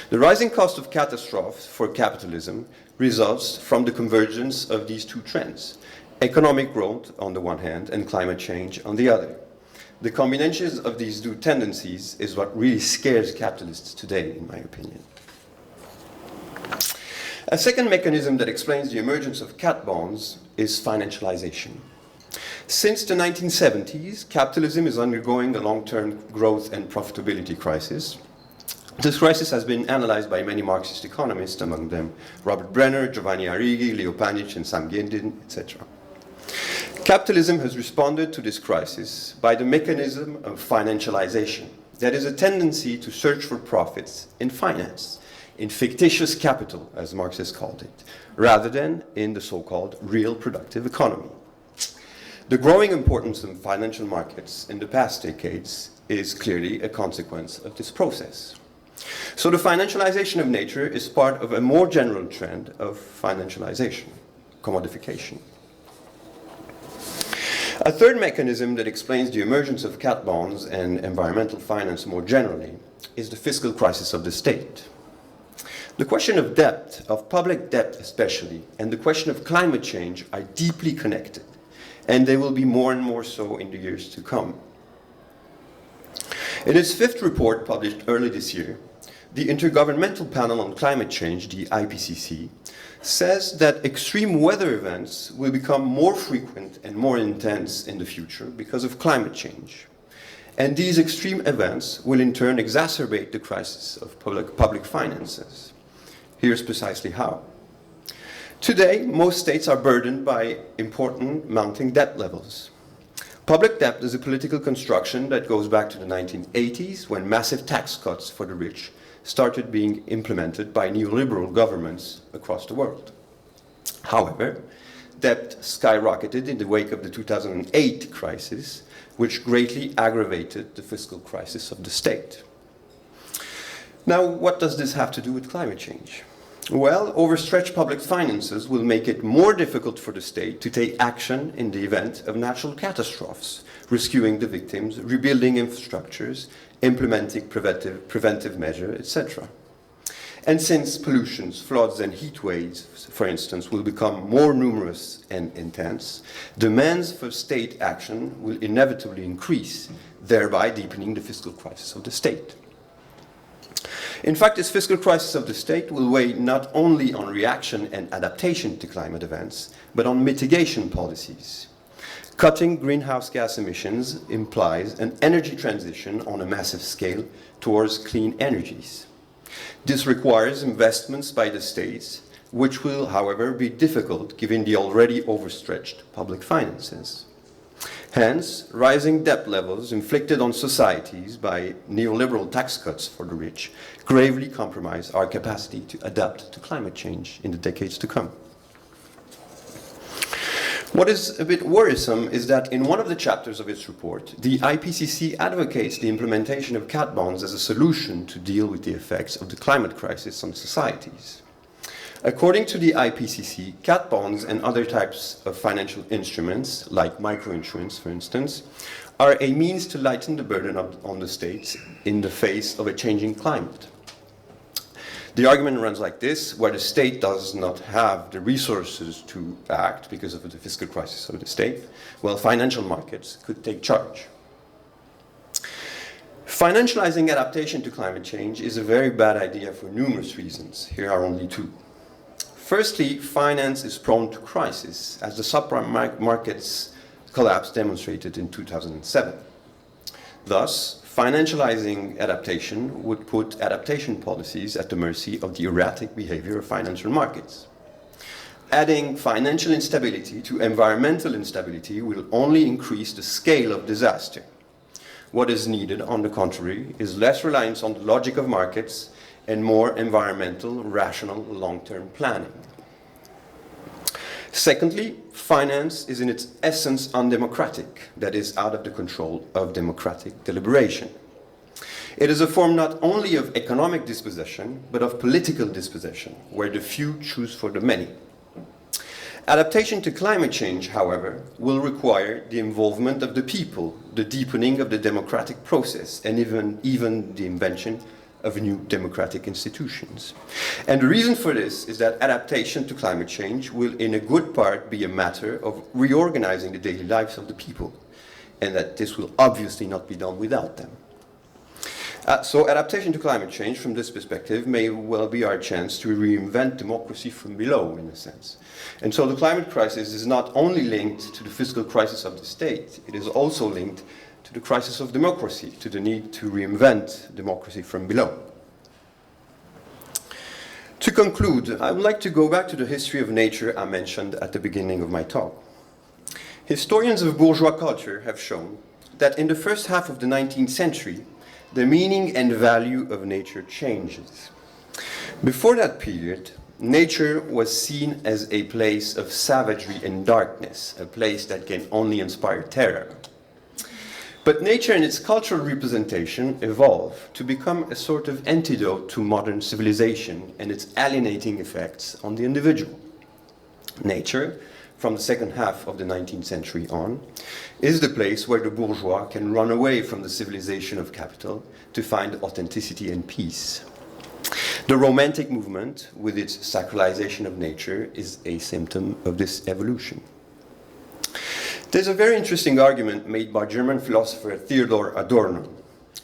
The rising cost of catastrophes for capitalism results from the convergence of these two trends, economic growth on the one hand and climate change on the other. The combinations of these two tendencies is what really scares capitalists today, in my opinion. A second mechanism that explains the emergence of cat bonds is financialization. Since the 1970s, capitalism is undergoing a long-term growth and profitability crisis. This crisis has been analyzed by many Marxist economists, among them Robert Brenner, Giovanni Arrighi, Leo Panic, and Sam Gendin, etc. Capitalism has responded to this crisis by the mechanism of financialization. That is a tendency to search for profits in finance, in fictitious capital, as Marx has called it, rather than in the so-called real productive economy. The growing importance of financial markets in the past decades is clearly a consequence of this process. So the financialization of nature is part of a more general trend of financialization, commodification. A third mechanism that explains the emergence of cat bonds and environmental finance more generally is the fiscal crisis of the state. The question of debt, of public debt especially, and the question of climate change are deeply connected, and they will be more and more so in the years to come. In its fifth report published early this year, the Intergovernmental Panel on Climate Change, the IPCC, says that extreme weather events will become more frequent and more intense in the future because of climate change. And these extreme events will in turn exacerbate the crisis of public finances. Here's precisely how. Today, most states are burdened by important mounting debt levels. Public debt is a political construction that goes back to the 1980s, when massive tax cuts for the rich started being implemented by neoliberal governments across the world. However, debt skyrocketed in the wake of the 2008 crisis, which greatly aggravated the fiscal crisis of the state. Now, what does this have to do with climate change? Well, overstretched public finances will make it more difficult for the state to take action in the event of natural catastrophes, rescuing the victims, rebuilding infrastructures, implementing preventive measures, etc. And since pollutions, floods, and heat waves, for instance, will become more numerous and intense, demands for state action will inevitably increase, thereby deepening the fiscal crisis of the state. In fact, this fiscal crisis of the state will weigh not only on reaction and adaptation to climate events, but on mitigation policies. Cutting greenhouse gas emissions implies an energy transition on a massive scale towards clean energies. This requires investments by the states, which will, however, be difficult given the already overstretched public finances. Hence, rising debt levels inflicted on societies by neoliberal tax cuts for the rich gravely compromise our capacity to adapt to climate change in the decades to come. What is a bit worrisome is that in one of the chapters of its report, the IPCC advocates the implementation of cat bonds as a solution to deal with the effects of the climate crisis on societies. According to the IPCC, cat bonds and other types of financial instruments, like microinsurance for instance, are a means to lighten the burden on the states in the face of a changing climate. The argument runs like this: where the state does not have the resources to act because of the fiscal crisis of the state, well, financial markets could take charge. Financializing adaptation to climate change is a very bad idea for numerous reasons. Here are only two. Firstly, finance is prone to crisis, as the subprime markets collapse demonstrated in 2007. Thus, financializing adaptation would put adaptation policies at the mercy of the erratic behavior of financial markets. Adding financial instability to environmental instability will only increase the scale of disaster. What is needed, on the contrary, is less reliance on the logic of markets and more environmental, rational, long-term planning. Secondly, finance is in its essence undemocratic, that is, out of the control of democratic deliberation. It is a form not only of economic dispossession, but of political dispossession, where the few choose for the many. Adaptation to climate change, however, will require the involvement of the people, the deepening of the democratic process, and even the invention of new democratic institutions. And the reason for this is that adaptation to climate change will in a good part be a matter of reorganizing the daily lives of the people, and that this will obviously not be done without them. So adaptation to climate change from this perspective may well be our chance to reinvent democracy from below, in a sense. And so the climate crisis is not only linked to the fiscal crisis of the state, it is also linked to the crisis of democracy, to the need to reinvent democracy from below. To conclude, I would like to go back to the history of nature I mentioned at the beginning of my talk. Historians of bourgeois culture have shown that in the first half of the 19th century, the meaning and value of nature changes. Before that period, nature was seen as a place of savagery and darkness, a place that can only inspire terror. But nature and its cultural representation evolved to become a sort of antidote to modern civilization and its alienating effects on the individual. Nature, from the second half of the 19th century on, is the place where the bourgeois can run away from the civilization of capital to find authenticity and peace. The Romantic movement, with its sacralization of nature, is a symptom of this evolution. There's a very interesting argument made by German philosopher Theodor Adorno.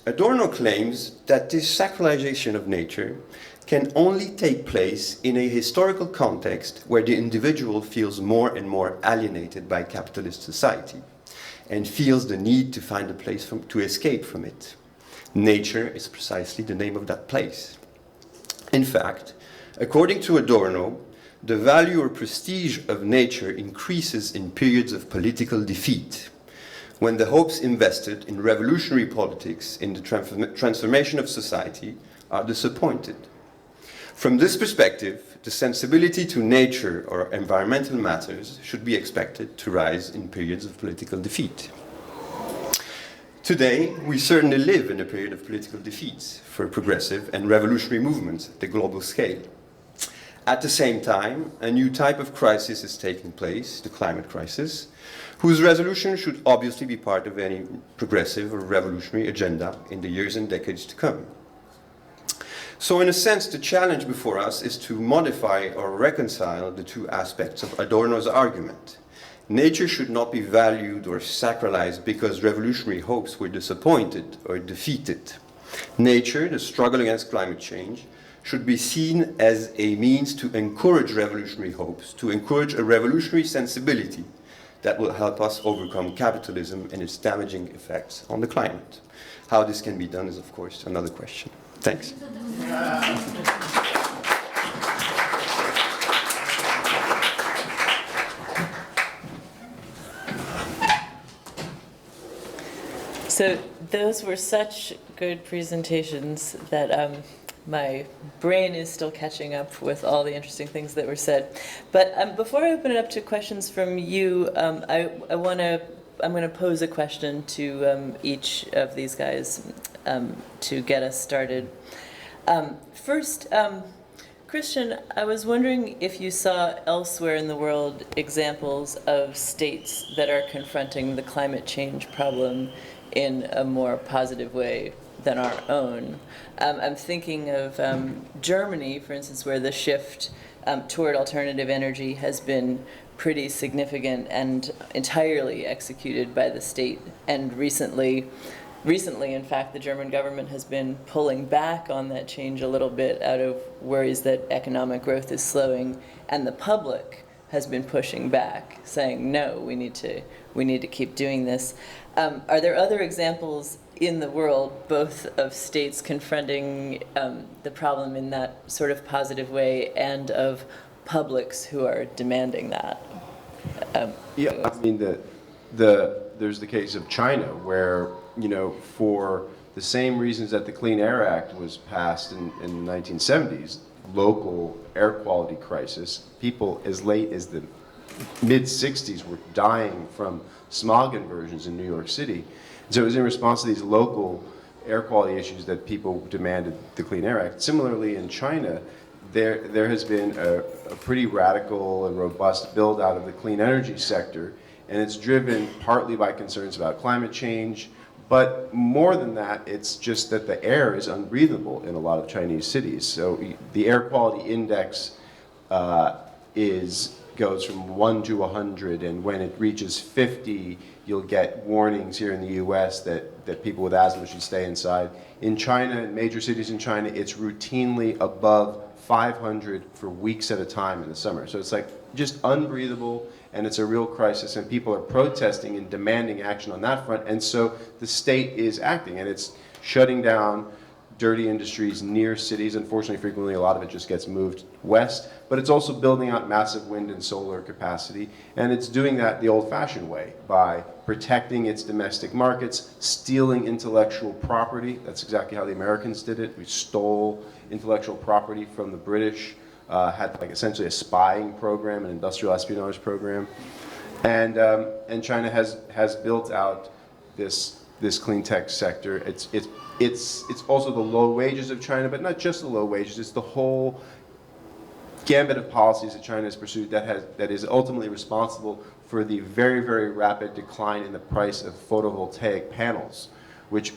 Adorno claims that this sacralization of nature can only take place in a historical context where the individual feels more and more alienated by capitalist society and feels the need to find a place to escape from it. Nature is precisely the name of that place. In fact, according to Adorno, the value or prestige of nature increases in periods of political defeat, when the hopes invested in revolutionary politics in the transformation of society are disappointed. From this perspective, the sensibility to nature or environmental matters should be expected to rise in periods of political defeat. Today, we certainly live in a period of political defeats for progressive and revolutionary movements at the global scale. At the same time, a new type of crisis is taking place, the climate crisis, whose resolution should obviously be part of any progressive or revolutionary agenda in the years and decades to come. So in a sense, the challenge before us is to modify or reconcile the two aspects of Adorno's argument. Nature should not be valued or sacralized because revolutionary hopes were disappointed or defeated. Nature, the struggle against climate change, should be seen as a means to encourage revolutionary hopes, to encourage a revolutionary sensibility that will help us overcome capitalism and its damaging effects on the climate. How this can be done is, of course, another question. Thanks. So those were such good presentations that my brain is still catching up with all the interesting things that were said. But before I open it up to questions from you, I'm going to pose a question to each of these guys to get us started. First, Christian, I was wondering if you saw elsewhere in the world examples of states that are confronting the climate change problem in a more positive way than our own. I'm thinking of Germany, for instance, where the shift toward alternative energy has been pretty significant and entirely executed by the state. And recently, in fact, the German government has been pulling back on that change a little bit out of worries that economic growth is slowing, and the public has been pushing back, saying, no, we need to keep doing this. Are there other examples in the world, both of states confronting the problem in that sort of positive way, and of publics who are demanding that? Yeah, I mean, there's the case of China, where, you know, for the same reasons that the Clean Air Act was passed in the 1970s, local air quality crisis, people as late as the mid-60s were dying from smog inversions in New York City. So it was in response to these local air quality issues that people demanded the Clean Air Act. Similarly, in China, there has been a pretty radical and robust build out of the clean energy sector, and it's driven partly by concerns about climate change, but more than that, it's just that the air is unbreathable in a lot of Chinese cities. So the air quality index goes from 1 to 100, and when it reaches 50, you'll get warnings here in the US that people with asthma should stay inside. In China, in major cities in China, it's routinely above 500 for weeks at a time in the summer. So it's like just unbreathable, and it's a real crisis, and people are protesting and demanding action on that front. And so the state is acting, and it's shutting down dirty industries near cities. Unfortunately, frequently a lot of it just gets moved west, but it's also building out massive wind and solar capacity, and it's doing that the old-fashioned way by protecting its domestic markets, stealing intellectual property. That's exactly how the Americans did it. We stole intellectual property from the British, had like essentially a spying program, an industrial espionage program, and China has built out this clean tech sector. It's also the low wages of China, but not just the low wages. It's the whole gambit of policies that China has pursued that is ultimately responsible for the very, very rapid decline in the price of photovoltaic panels, which,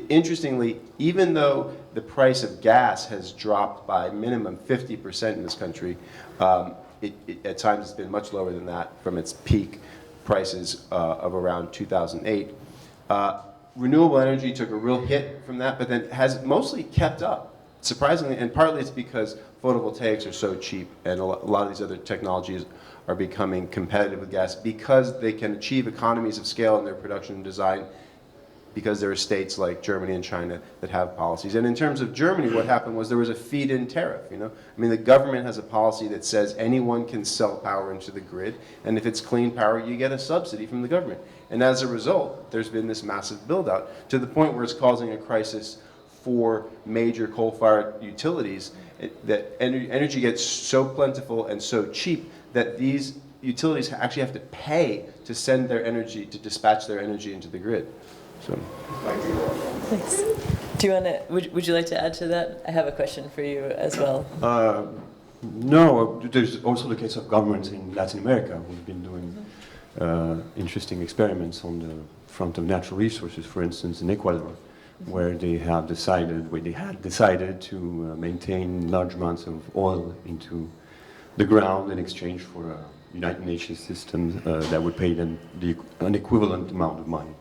interestingly, even though the price of gas has dropped by minimum 50% in this country, at times it's been much lower than that from its peak prices of around 2008. Renewable energy took a real hit from that, but then has mostly kept up, surprisingly, and partly it's because photovoltaics are so cheap, and a lot of these other technologies are becoming competitive with gas because they can achieve economies of scale in their production and design, because there are states like Germany and China that have policies. And in terms of Germany, what happened was there was a feed-in tariff, you know? I mean, the government has a policy that says anyone can sell power into the grid, and if it's clean power, you get a subsidy from the government. And as a result, there's been this massive build-out to the point where it's causing a crisis for major coal-fired utilities, that energy gets so plentiful and so cheap that these utilities actually have to pay to send their energy, to dispatch their energy into the grid. So. Thanks. Do you want to? Would you like to add to that? I have a question for you as well. No, there's also the case of governments in Latin America who've been doing interesting experiments on the front of natural resources. For instance, in Ecuador, where they had decided to maintain large amounts of oil into the ground in exchange for a United Nations system that would pay them an equivalent amount of money.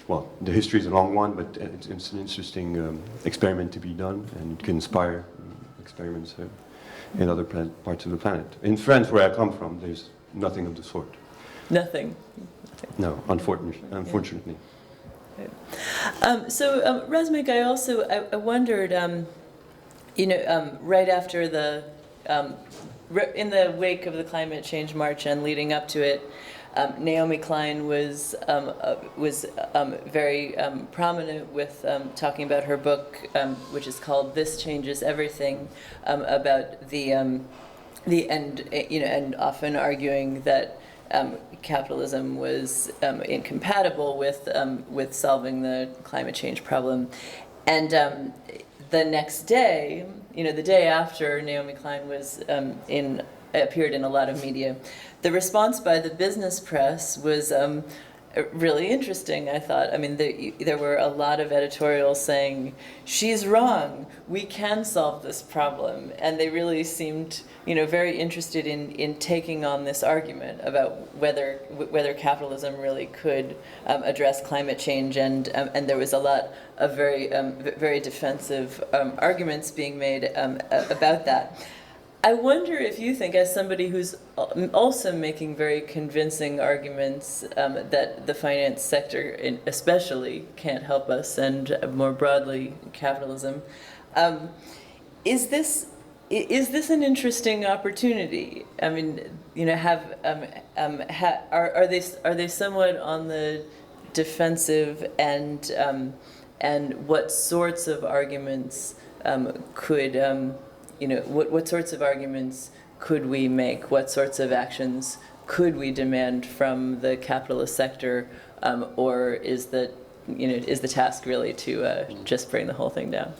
Well, the history is a long one, but it's an interesting experiment to be done, and it can inspire experiments in other parts of the planet. In France, where I come from, there's nothing of the sort. Nothing. No, unfortunately. Yeah. So, Razmig, I wondered, right after in the wake of the climate change march and leading up to it, Naomi Klein was very prominent with talking about her book, which is called "This Changes Everything," about the end, and often arguing that capitalism was incompatible with solving the climate change problem. And the next day, the day after Naomi Klein was appeared in a lot of media, the response by the business press was really interesting, I thought. I mean, there were a lot of editorials saying, she's wrong, we can solve this problem. And they really seemed, very interested in taking on this argument about whether capitalism really could address climate change. And there was a lot of very defensive arguments being made about that. I wonder if you think, as somebody who's also making very convincing arguments that the finance sector especially can't help us, and more broadly capitalism, is this an interesting opportunity? I mean, are they somewhat on the defensive, and what sorts of arguments could what sorts of arguments could we make? What sorts of actions could we demand from the capitalist sector, or is the task really to just bring the whole thing down?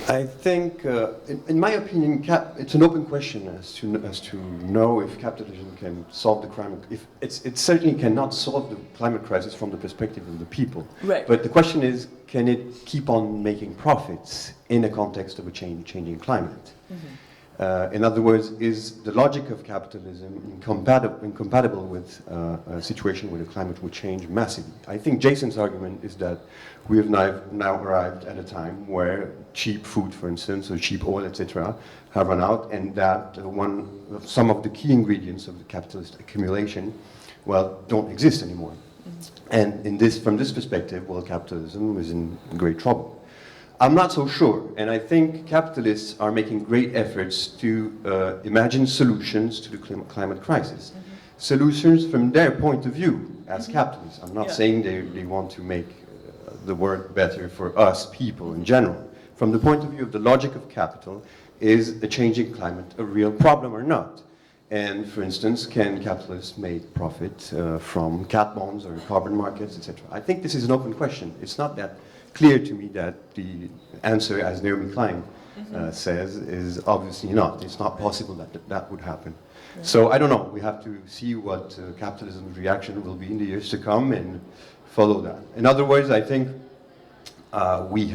I think, in my opinion, it's an open question as to know if capitalism can solve the climate. If it certainly cannot solve the climate crisis from the perspective of the people. Right. But the question is, can it keep on making profits in the context of a changing climate? Mm-hmm. In other words, is the logic of capitalism incompatible with a situation where the climate would change massively? I think Jason's argument is that we have now arrived at a time where cheap food, for instance, or cheap oil, etc., have run out, and that some of the key ingredients of the capitalist accumulation, don't exist anymore. Mm-hmm. And from this perspective, capitalism is in great trouble. I'm not so sure, and I think capitalists are making great efforts to imagine solutions to the climate crisis. Mm-hmm. Solutions from their point of view as capitalists. I'm not saying they want to make the world better for us people in general. From the point of view of the logic of capital, is a changing climate a real problem or not? And for instance, can capitalists make profit from cat bonds or carbon markets, etc.? I think this is an open question. It's not that clear to me that the answer, as Naomi Klein says, is obviously not. It's not possible that would happen. Yeah. So I don't know. We have to see what capitalism's reaction will be in the years to come and follow that. In other words, I think we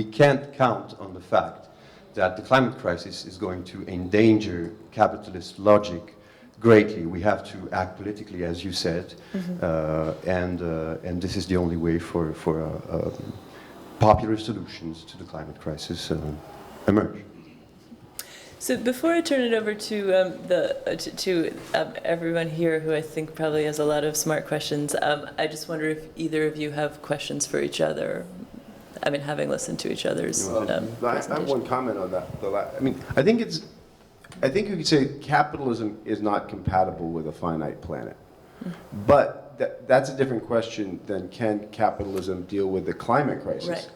can't count on the fact that the climate crisis is going to endanger capitalist logic greatly. We have to act politically, as you said, and this is the only way for popular solutions to the climate crisis emerge. So before I turn it over to everyone here, who I think probably has a lot of smart questions, I just wonder if either of you have questions for each other. I mean, having listened to each other's I have one comment on that. I think you could say capitalism is not compatible with a finite planet. But that's a different question than can capitalism deal with the climate crisis. Right.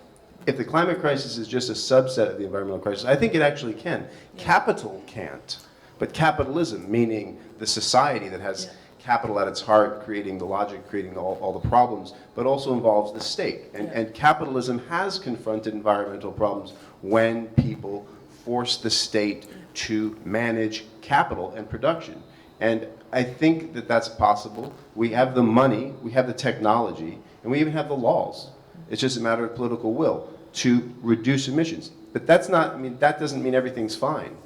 If the climate crisis is just a subset of the environmental crisis, I think it actually can. Yeah. Capital can't. But capitalism, meaning the society that has capital at its heart, creating the logic, creating all the problems, but also involves the state. And capitalism has confronted environmental problems when people force the state to manage capital and production. And I think that that's possible. We have the money, we have the technology, and we even have the laws. It's just a matter of political will to reduce emissions. But that doesn't mean everything's fine.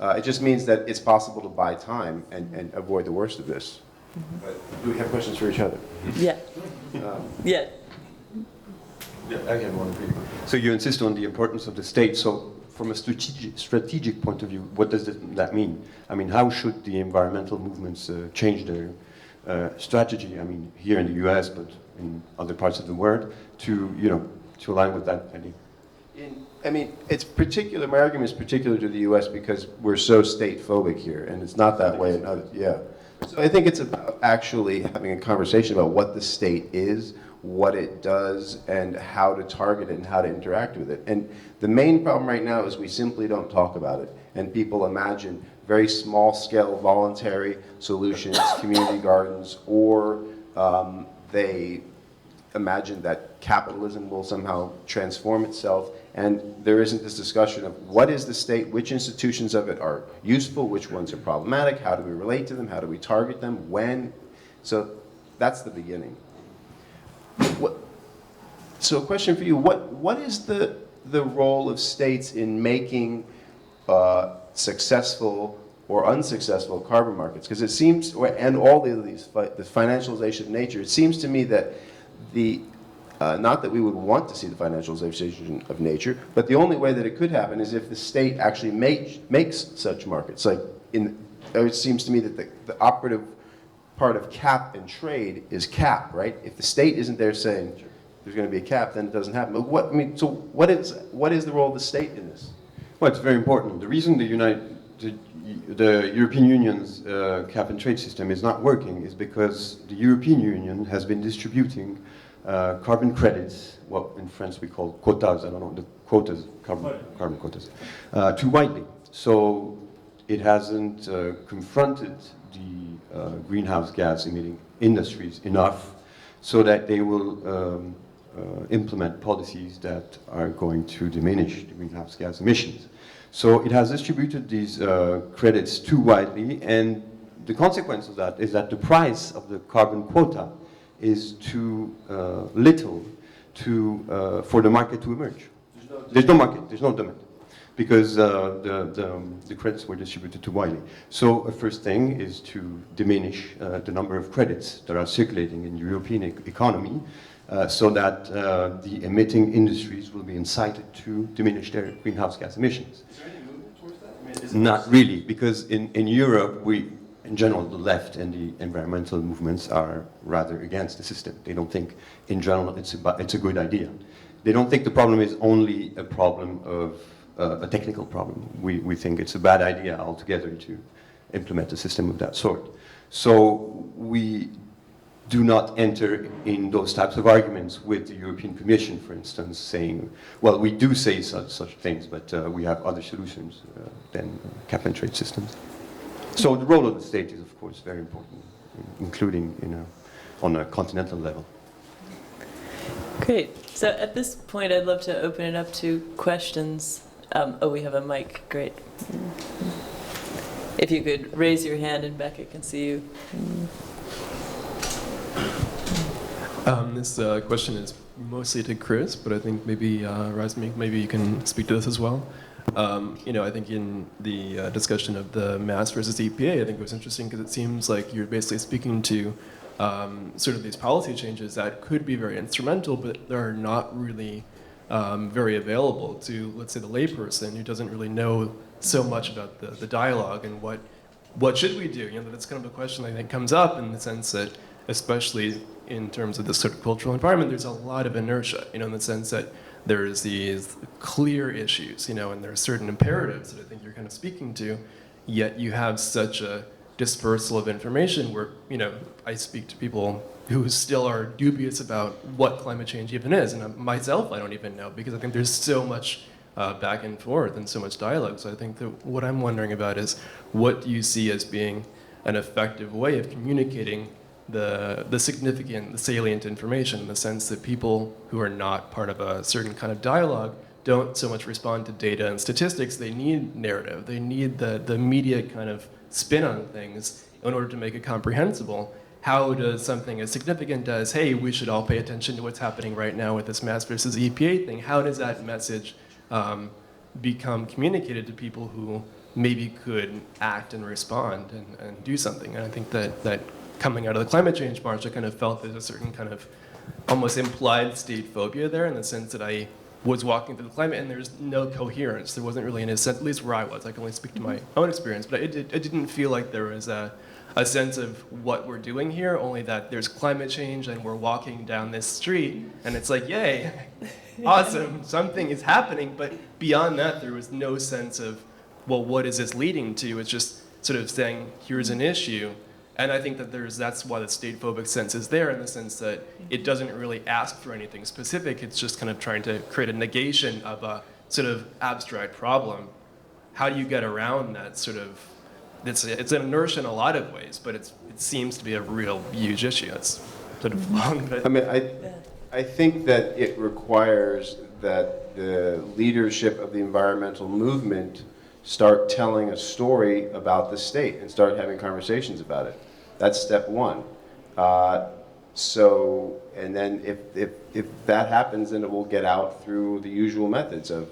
It just means that it's possible to buy time and avoid the worst of this. But do we have questions for each other? Yeah. Yeah, I have one for you. So you insist on the importance of the state. So from a strategic point of view, what does that mean? I mean, how should the environmental movements change their strategy? I mean, here in the U.S., but in other parts of the world, to align with that idea. It's particular. My argument is particular to the U.S. because we're so state phobic here, and it's not that way in other. Yeah. So I think it's about actually having a conversation about what the state is, what it does, and how to target it and how to interact with it. And the main problem right now is we simply don't talk about it. And people imagine very small-scale voluntary solutions, community gardens, or they imagine that capitalism will somehow transform itself, and there isn't this discussion of what is the state, which institutions of it are useful, which ones are problematic, how do we relate to them, how do we target them, when. So that's the beginning. So a question for you, what is the role of states in making successful or unsuccessful carbon markets? Because it seems, and all of these, the financialization of nature, it seems to me that not that we would want to see the financialization of nature, but the only way that it could happen is if the state actually makes such markets. Like it seems to me that the operative part of cap and trade is cap, right? If the state isn't there saying there's going to be a cap, then it doesn't happen. But what is the role of the state in this? Well, it's very important. The reason the European Union's cap and trade system is not working is because the European Union has been distributing carbon credits, what in France we call quotas, I don't know, the quotas, carbon quotas, too widely. So it hasn't confronted the greenhouse gas emitting industries enough so that they will implement policies that are going to diminish the greenhouse gas emissions. So it has distributed these credits too widely, and the consequence of that is that the price of the carbon quota is too little for the market to emerge. There's no market, there's no demand, because the credits were distributed too widely. So a first thing is to diminish the number of credits that are circulating in the European economy, so that the emitting industries will be incited to diminish their greenhouse gas emissions. Is there any movement towards that? I mean, Not really, because in Europe, in general, the left and the environmental movements are rather against the system. They don't think, in general, it's a good idea. They don't think the problem is only a problem of a technical problem. We think it's a bad idea altogether to implement a system of that sort. So we do not enter in those types of arguments with the European Commission, for instance, saying, well, we do say such things, but we have other solutions than cap and trade systems. So the role of the state is, of course, very important, including on a continental level. Great. So at this point, I'd love to open it up to questions. We have a mic. Great. If you could raise your hand and Becca can see you. This question is mostly to Chris, but I think maybe Razmig, maybe you can speak to this as well. I think in the discussion of the mass versus EPA, I think it was interesting because it seems like you're basically speaking to sort of these policy changes that could be very instrumental, but they're not really very available to, let's say, the layperson who doesn't really know so much about the dialogue and what should we do? That's kind of a question I think comes up in the sense that, especially in terms of this sort of cultural environment, there's a lot of inertia, in the sense that there's these clear issues, and there are certain imperatives that I think you're kind of speaking to, yet you have such a dispersal of information where, I speak to people who still are dubious about what climate change even is, and myself, I don't even know, because I think there's so much back and forth and so much dialogue. So I think that what I'm wondering about is, what do you see as being an effective way of communicating the significant, the salient information, in the sense that people who are not part of a certain kind of dialogue don't so much respond to data and statistics. They need narrative. They need the media kind of spin on things in order to make it comprehensible. How does something as significant as, hey, we should all pay attention to what's happening right now with this mass versus EPA thing, how does that message become communicated to people who maybe could act and respond and do something? And I think that coming out of the climate change march, I kind of felt there's a certain kind of almost implied state phobia there, in the sense that I was walking through the climate and there's no coherence. There wasn't really any sense, at least where I was. I can only speak to my own experience, but it didn't feel like there was a sense of what we're doing here, only that there's climate change and we're walking down this street and it's like, yay, awesome, something is happening. But beyond that, there was no sense of, well, what is this leading to? It's just sort of saying, here's an issue. And I think that that's why the state phobic sense is there, in the sense that it doesn't really ask for anything specific. It's just kind of trying to create a negation of a sort of abstract problem. How do you get around that sort of, it's an inertia in a lot of ways, but it seems to be a real huge issue. It's sort of long, but... I mean, I think that it requires that the leadership of the environmental movement start telling a story about the state and start having conversations about it. That's step one. And then if that happens, then it will get out through the usual methods of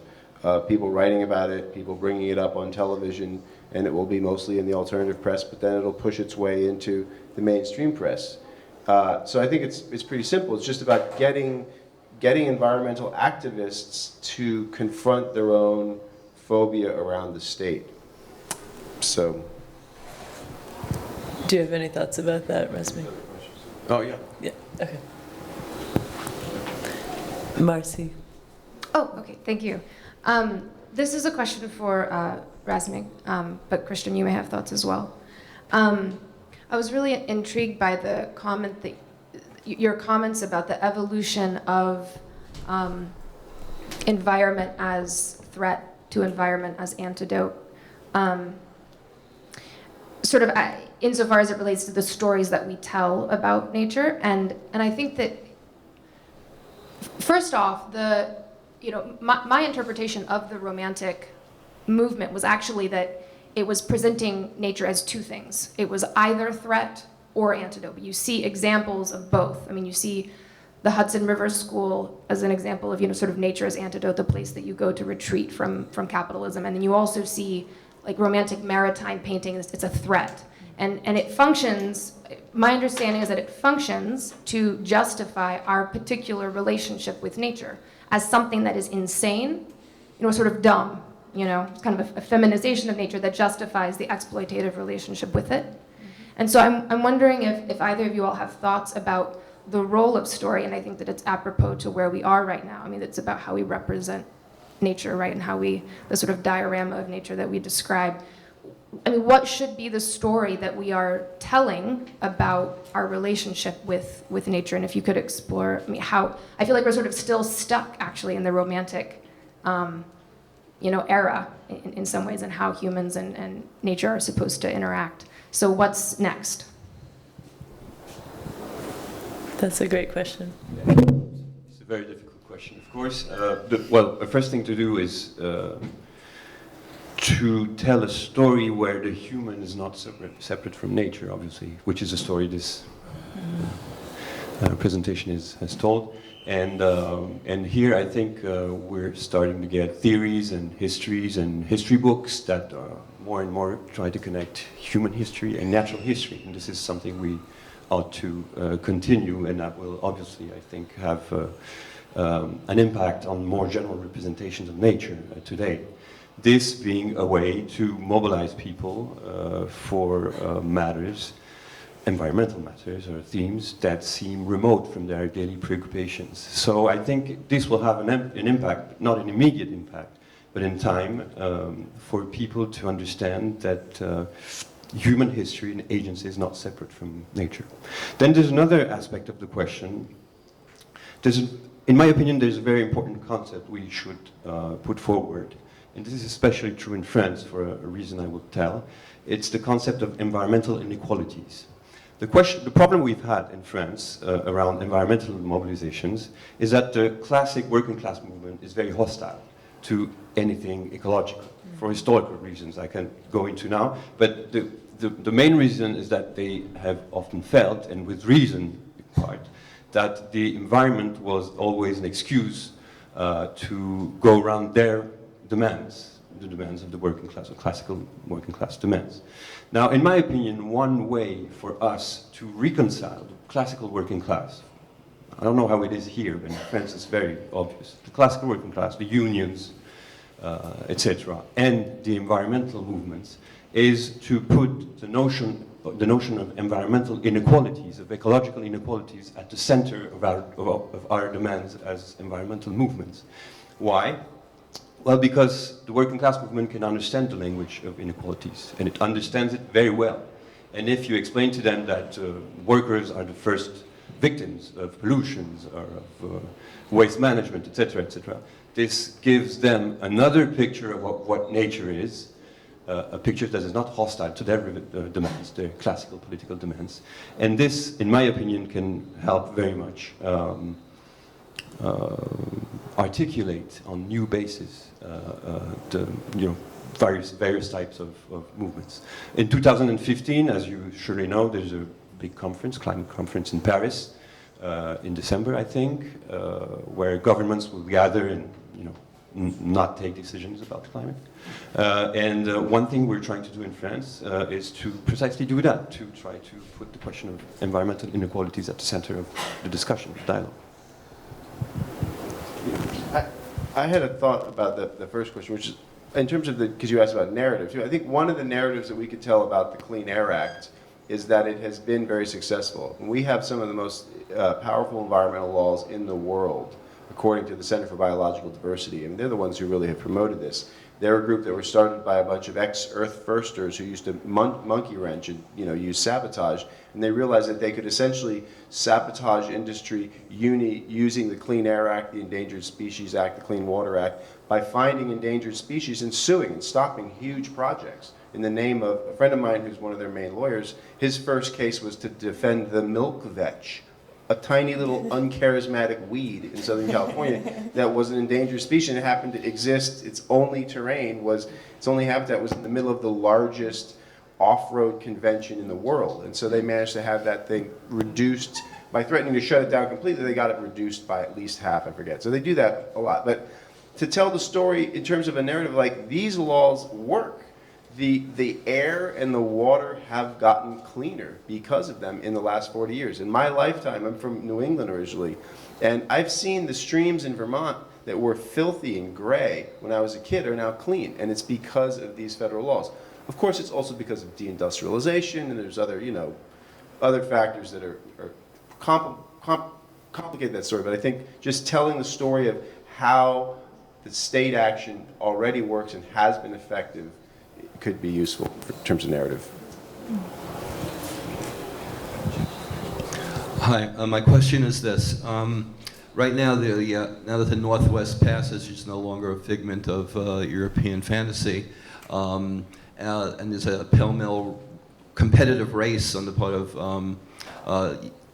people writing about it, people bringing it up on television, and it will be mostly in the alternative press, but then it'll push its way into the mainstream press. So I think it's pretty simple. It's just about getting environmental activists to confront their own phobia around the state. So. Do you have any thoughts about that, Razmig? Oh, yeah. Yeah, okay. Marcy. Oh, okay, thank you. This is a question for Razmig, but Christian, you may have thoughts as well. I was really intrigued by the comment that your comments about the evolution of environment as threat to environment as antidote. Sort of insofar as it relates to the stories that we tell about nature, and I think that first off, my interpretation of the Romantic movement was actually that it was presenting nature as two things. It was either threat or antidote. You see examples of both. I mean, you see the Hudson River School as an example of, sort of nature as antidote, the place that you go to retreat from capitalism. And then you also see like Romantic maritime painting, it's a threat. And it functions, my understanding is that it functions to justify our particular relationship with nature as something that is insane, sort of dumb, it's kind of a feminization of nature that justifies the exploitative relationship with it. And so I'm wondering if either of you all have thoughts about the role of story, and I think that it's apropos to where we are right now. I mean, it's about how we represent nature, right, and how the sort of diorama of nature that we describe. I mean, what should be the story that we are telling about our relationship with nature? And if you could explore, I mean, how, I feel like we're sort of still stuck actually in the Romantic era in some ways, and how humans and nature are supposed to interact. So what's next? That's a great question. It's a very difficult question, of course. The first thing to do is to tell a story where the human is not separate from nature, obviously, which is a story this presentation has told. And here I think we're starting to get theories and histories and history books that more and more try to connect human history and natural history. And this is something we ought to continue, and that will obviously, I think, have an impact on more general representations of nature today. This being a way to mobilize people for matters, environmental matters or themes that seem remote from their daily preoccupations. So I think this will have an impact, not an immediate impact, but in time for people to understand that human history and agency is not separate from nature. Then there's another aspect of the question. In my opinion, there's a very important concept we should put forward, and this is especially true in France for a reason I will tell. It's the concept of environmental inequalities. The problem we've had in France around environmental mobilizations is that the classic working class movement is very hostile to anything ecological, for historical reasons I can't go into now, but the main reason is that they have often felt, and with reason in part, that the environment was always an excuse to go around their demands, the demands of the working class, or classical working class demands. Now, in my opinion, one way for us to reconcile the classical working class, I don't know how it is here, but in France it's very obvious, the classical working class, the unions, etc., and the environmental movements, is to put the notion of environmental inequalities, of ecological inequalities, at the center of our demands as environmental movements. Why? Well, because the working class movement can understand the language of inequalities, and it understands it very well. And if you explain to them that workers are the first victims of pollutions or of waste management, etc., this gives them another picture of what nature is, a picture that is not hostile to their demands, their classical political demands. And this, in my opinion, can help very much articulate on new basis the various types of movements. In 2015, as you surely know, there's a big conference, climate conference in Paris, in December, I think, where governments will gather and not take decisions about climate. And one thing we're trying to do in France is to precisely do that, to try to put the question of environmental inequalities at the center of the discussion, the dialogue. I had a thought about the first question, which is in terms of because you asked about narratives. I think one of the narratives that we could tell about the Clean Air Act is that it has been very successful. We have some of the most powerful environmental laws in the world, according to the Center for Biological Diversity. I mean, they're the ones who really have promoted this. They're a group that were started by a bunch of ex-Earth firsters who used to monkey wrench and use sabotage, and they realized that they could essentially sabotage industry using the Clean Air Act, the Endangered Species Act, the Clean Water Act, by finding endangered species and suing and stopping huge projects in the name of a friend of mine who's one of their main lawyers. His first case was to defend the milk vetch, a tiny little uncharismatic weed in Southern California that was an endangered species and it happened to exist. Its only habitat was in the middle of the largest off-road convention in the world. And so they managed to have that thing reduced. By threatening to shut it down completely, they got it reduced by at least half, I forget. So they do that a lot. But to tell the story in terms of a narrative, like these laws work. The air and the water have gotten cleaner because of them in the last 40 years. In my lifetime, I'm from New England originally, and I've seen the streams in Vermont that were filthy and gray when I was a kid are now clean, and it's because of these federal laws. Of course, it's also because of deindustrialization, and there's other, other factors that are complicate that story. But I think just telling the story of how the state action already works and has been effective could be useful in terms of narrative. Hi, my question is this. Right now, now that the Northwest Passage is no longer a figment of European fantasy, and there's a pell-mell competitive race on the part of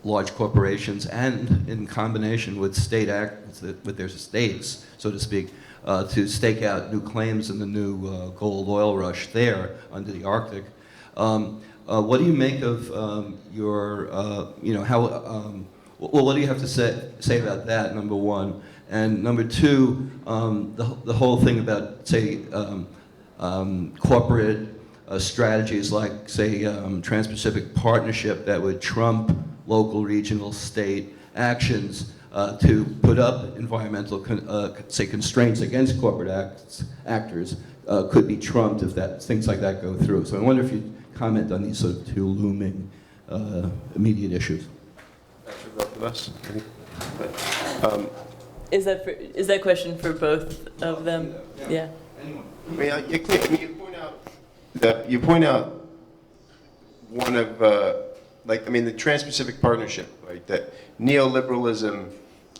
large corporations and in combination with state acts, with their states, so to speak, to stake out new claims in the new gold oil rush there under the Arctic. What do you make of what do you have to say about that, number one? And number two, the whole thing about, say, corporate strategies like, say, Trans-Pacific Partnership that would trump local, regional, state actions to put up environmental, say, constraints against corporate actors could be trumped if things like that go through. So I wonder if you'd comment on these sort of two looming immediate issues. That's for both of us. Is that question for both of them? Yeah. I mean, you point out one of the Trans-Pacific Partnership, right? That neoliberalism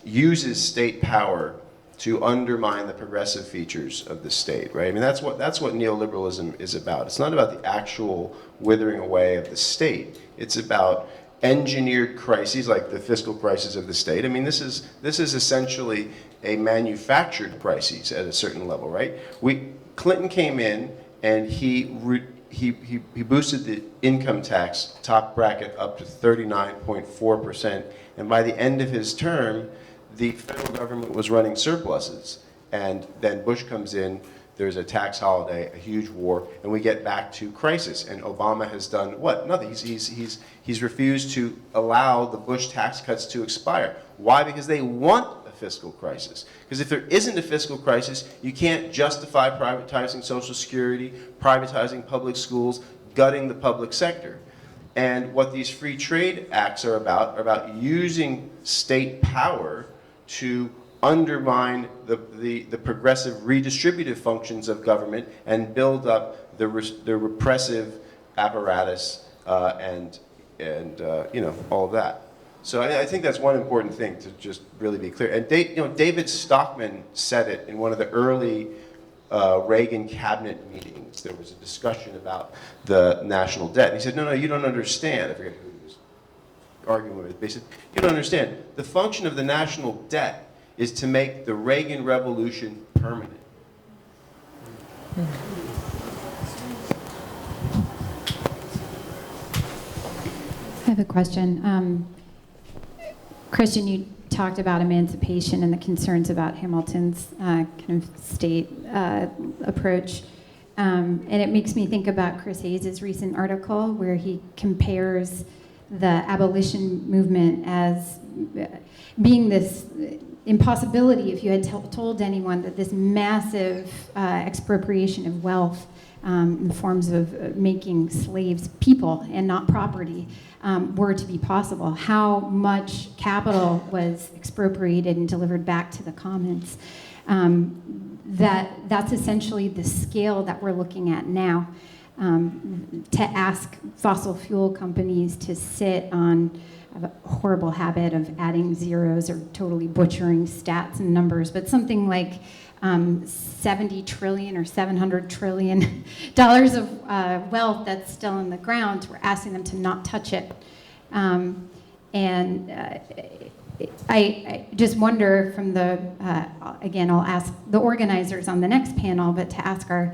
uses state power to undermine the progressive features of the state, right? I mean, that's what neoliberalism is about. It's not about the actual withering away of the state. It's about engineered crises like the fiscal crisis of the state. I mean, this is essentially a manufactured crisis at a certain level, right? Clinton came in and he boosted the income tax top bracket up to 39.4%, and by the end of his term, the federal government was running surpluses. And then Bush comes in, there's a tax holiday, a huge war, and we get back to crisis. And Obama has done what? Nothing. He's refused to allow the Bush tax cuts to expire. Why? Because they want a fiscal crisis. Because if there isn't a fiscal crisis, you can't justify privatizing Social Security, privatizing public schools, gutting the public sector. And what these free trade acts are about using state power to undermine the progressive redistributive functions of government and build up the repressive apparatus and all of that. So I think that's one important thing to just really be clear. And David Stockman said it in one of the early Reagan cabinet meetings. There was a discussion about the national debt. And he said, no, you don't understand. I forget who he was arguing with. But he said, you don't understand. The function of the national debt is to make the Reagan Revolution permanent. I have a question. Christian, you talked about emancipation and the concerns about Hamilton's kind of state approach. And it makes me think about Chris Hayes' recent article where he compares the abolition movement as being this impossibility if you had told anyone that this massive expropriation of wealth in the forms of making slaves people and not property were to be possible. How much capital was expropriated and delivered back to the commons. That's essentially the scale that we're looking at now. To ask fossil fuel companies to sit on a horrible habit of adding zeros or totally butchering stats and numbers, but something like 70 trillion or 700 trillion dollars of wealth that's still in the ground. We're asking them to not touch it. I just wonder from the, again, I'll ask the organizers on the next panel, but to ask our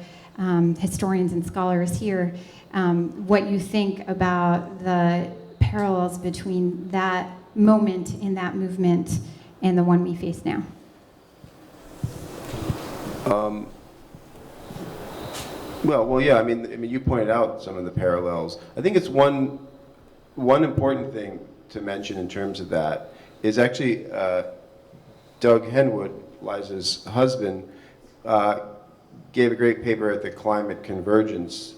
historians and scholars here, what you think about the parallels between that moment in that movement and the one we face now. Well, yeah. I mean, you pointed out some of the parallels. I think it's one important thing to mention in terms of that is actually Doug Henwood, Liza's husband, gave a great paper at the Climate Convergence,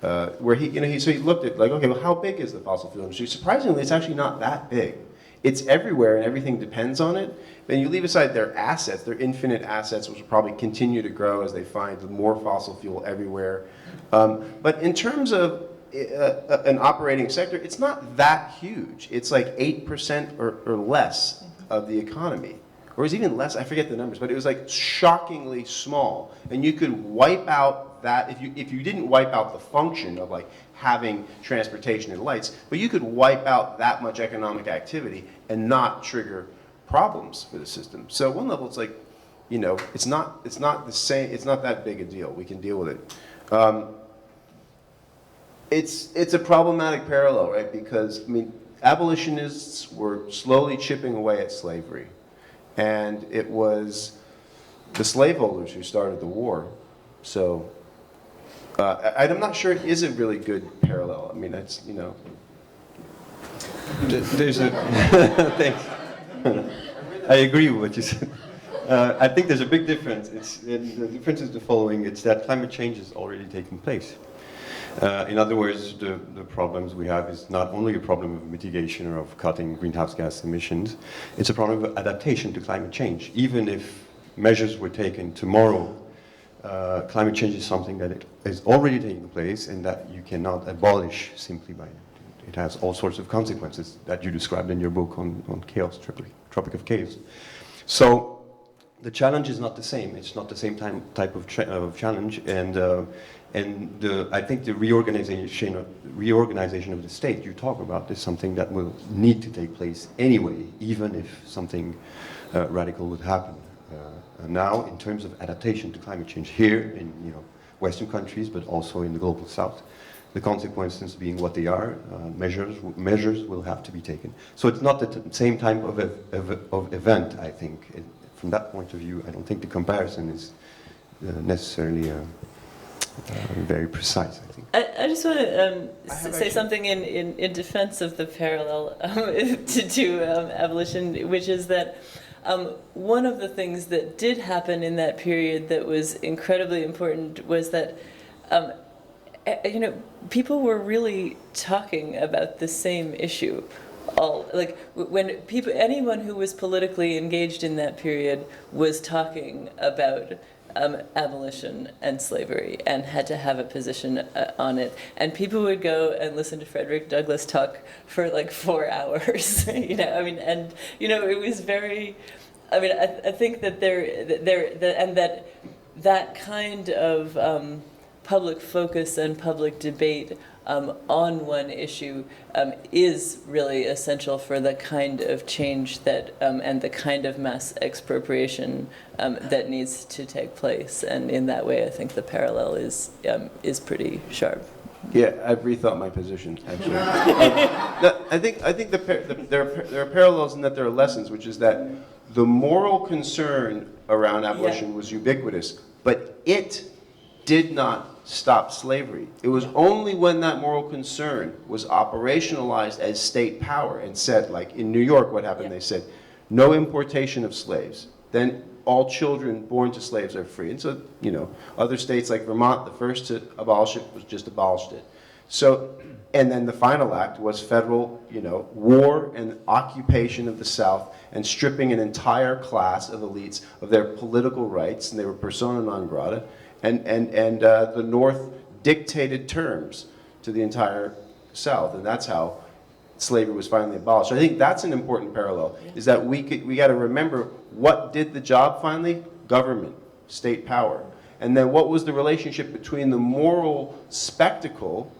where he looked at okay, well, how big is the fossil fuel industry? Surprisingly, it's actually not that big. It's everywhere, and everything depends on it. Then you leave aside their assets, their infinite assets, which will probably continue to grow as they find more fossil fuel everywhere. But in terms of an operating sector, it's not that huge. It's like 8% or less of the economy. Or it was even less, I forget the numbers, but it was like shockingly small. And you could wipe out that, if you didn't wipe out the function of like having transportation and lights, but you could wipe out that much economic activity and not trigger problems for the system. So at one level, it's like, it's not the same, it's not that big a deal. We can deal with it. It's a problematic parallel, right? Because, abolitionists were slowly chipping away at slavery. And it was the slaveholders who started the war. So I'm not sure it is a really good parallel. That's, There's a thanks. I agree with what you said. I think there's a big difference. The difference is the following. It's that climate change is already taking place. In other words, the problems we have is not only a problem of mitigation or of cutting greenhouse gas emissions, it's a problem of adaptation to climate change. Even if measures were taken tomorrow, climate change is something that is already taking place and that you cannot abolish simply by it. It has all sorts of consequences that you described in your book on chaos, Tropic of Chaos. So the challenge is not the same. It's not the same type of challenge, and I think the reorganization of the state you talk about is something that will need to take place anyway, even if something radical would happen. Now, in terms of adaptation to climate change here in Western countries, but also in the global South, the consequences being what they are, measures will have to be taken. So it's not the same type of event, I think. From that point of view, I don't think the comparison is necessarily very precise, I think. I just want to say something in defense of the parallel to abolition, which is that one of the things that did happen in that period that was incredibly important was that people were really talking about the same issue. Anyone who was politically engaged in that period was talking about abolition and slavery and had to have a position on it. And people would go and listen to Frederick Douglass talk for like 4 hours. It was very. I think that that kind of public focus and public debate on one issue is really essential for the kind of change that and the kind of mass expropriation that needs to take place. And in that way, I think the parallel is pretty sharp. Yeah, I've rethought my position, actually. I think there are parallels in that there are lessons, which is that the moral concern around abolition was ubiquitous, but it did not stop slavery. It was only when that moral concern was operationalized as state power and said, like in New York, what happened? They said, no importation of slaves. Then all children born to slaves are free. And so, other states like Vermont, the first to abolish it, was just abolished it. So, and then the final act was federal, war and occupation of the South and stripping an entire class of elites of their political rights, and they were persona non grata. And the North dictated terms to the entire South, and that's how slavery was finally abolished. So I think that's an important parallel, is that we got to remember what did the job finally? Government, state power. And then what was the relationship between the moral spectacle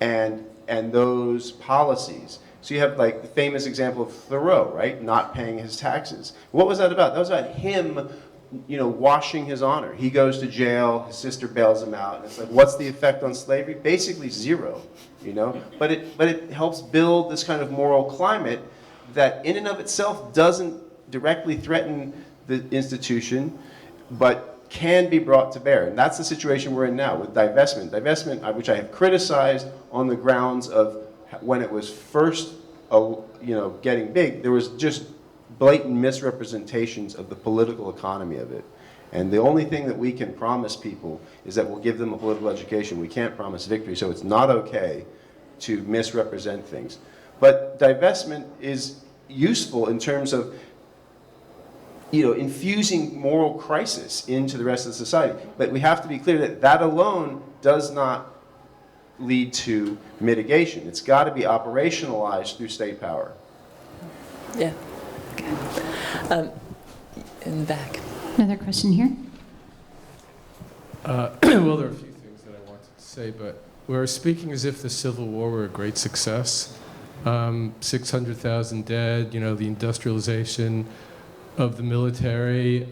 and those policies? So you have like the famous example of Thoreau, right? Not paying his taxes. What was that about? That was about him washing his honor. He goes to jail, his sister bails him out, and it's like, what's the effect on slavery? Basically zero, But it helps build this kind of moral climate that in and of itself doesn't directly threaten the institution, but can be brought to bear. And that's the situation we're in now with divestment. Divestment, which I have criticized on the grounds of when it was first, getting big, there was just blatant misrepresentations of the political economy of it. And the only thing that we can promise people is that we'll give them a political education. We can't promise victory, so it's not okay to misrepresent things. But divestment is useful in terms of infusing moral crisis into the rest of the society. But we have to be clear that that alone does not lead to mitigation. It's got to be operationalized through state power. Yeah. In the back. Another question here. Well, there are a few things that I wanted to say, but we're speaking as if the Civil War were a great success. 600,000 dead, the industrialization of the military.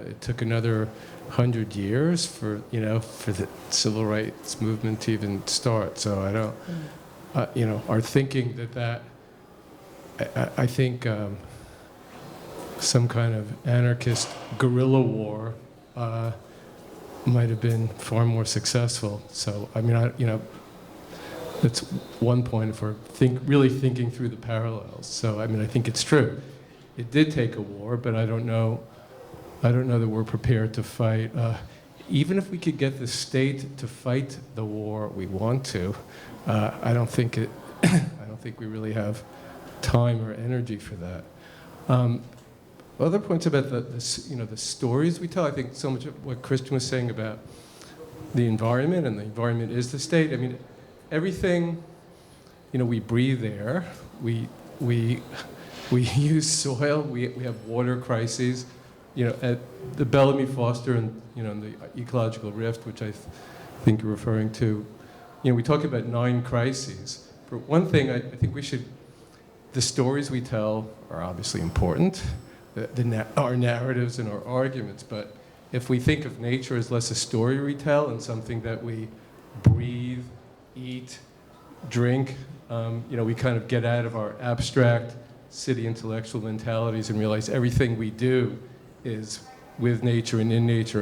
It took another 100 years for the civil rights movement to even start. So I don't, our thinking I think some kind of anarchist guerrilla war might have been far more successful. So that's one point if we're really thinking through the parallels. So I think it's true. It did take a war, but I don't know that we're prepared to fight. Even if we could get the state to fight the war we want to, I don't think we really have time or energy for that. Other points about the stories we tell. I think so much of what Christian was saying about the environment, and the environment is the state. Everything, we breathe air, we use soil, we have water crises. At the Bellamy Foster and the ecological rift, which I think you're referring to, we talk about 9 crises. For one thing, I think the stories we tell are obviously important, our narratives and our arguments, but if we think of nature as less a story we tell and something that we breathe, eat, drink, we kind of get out of our abstract city intellectual mentalities and realize everything we do is with nature and in nature.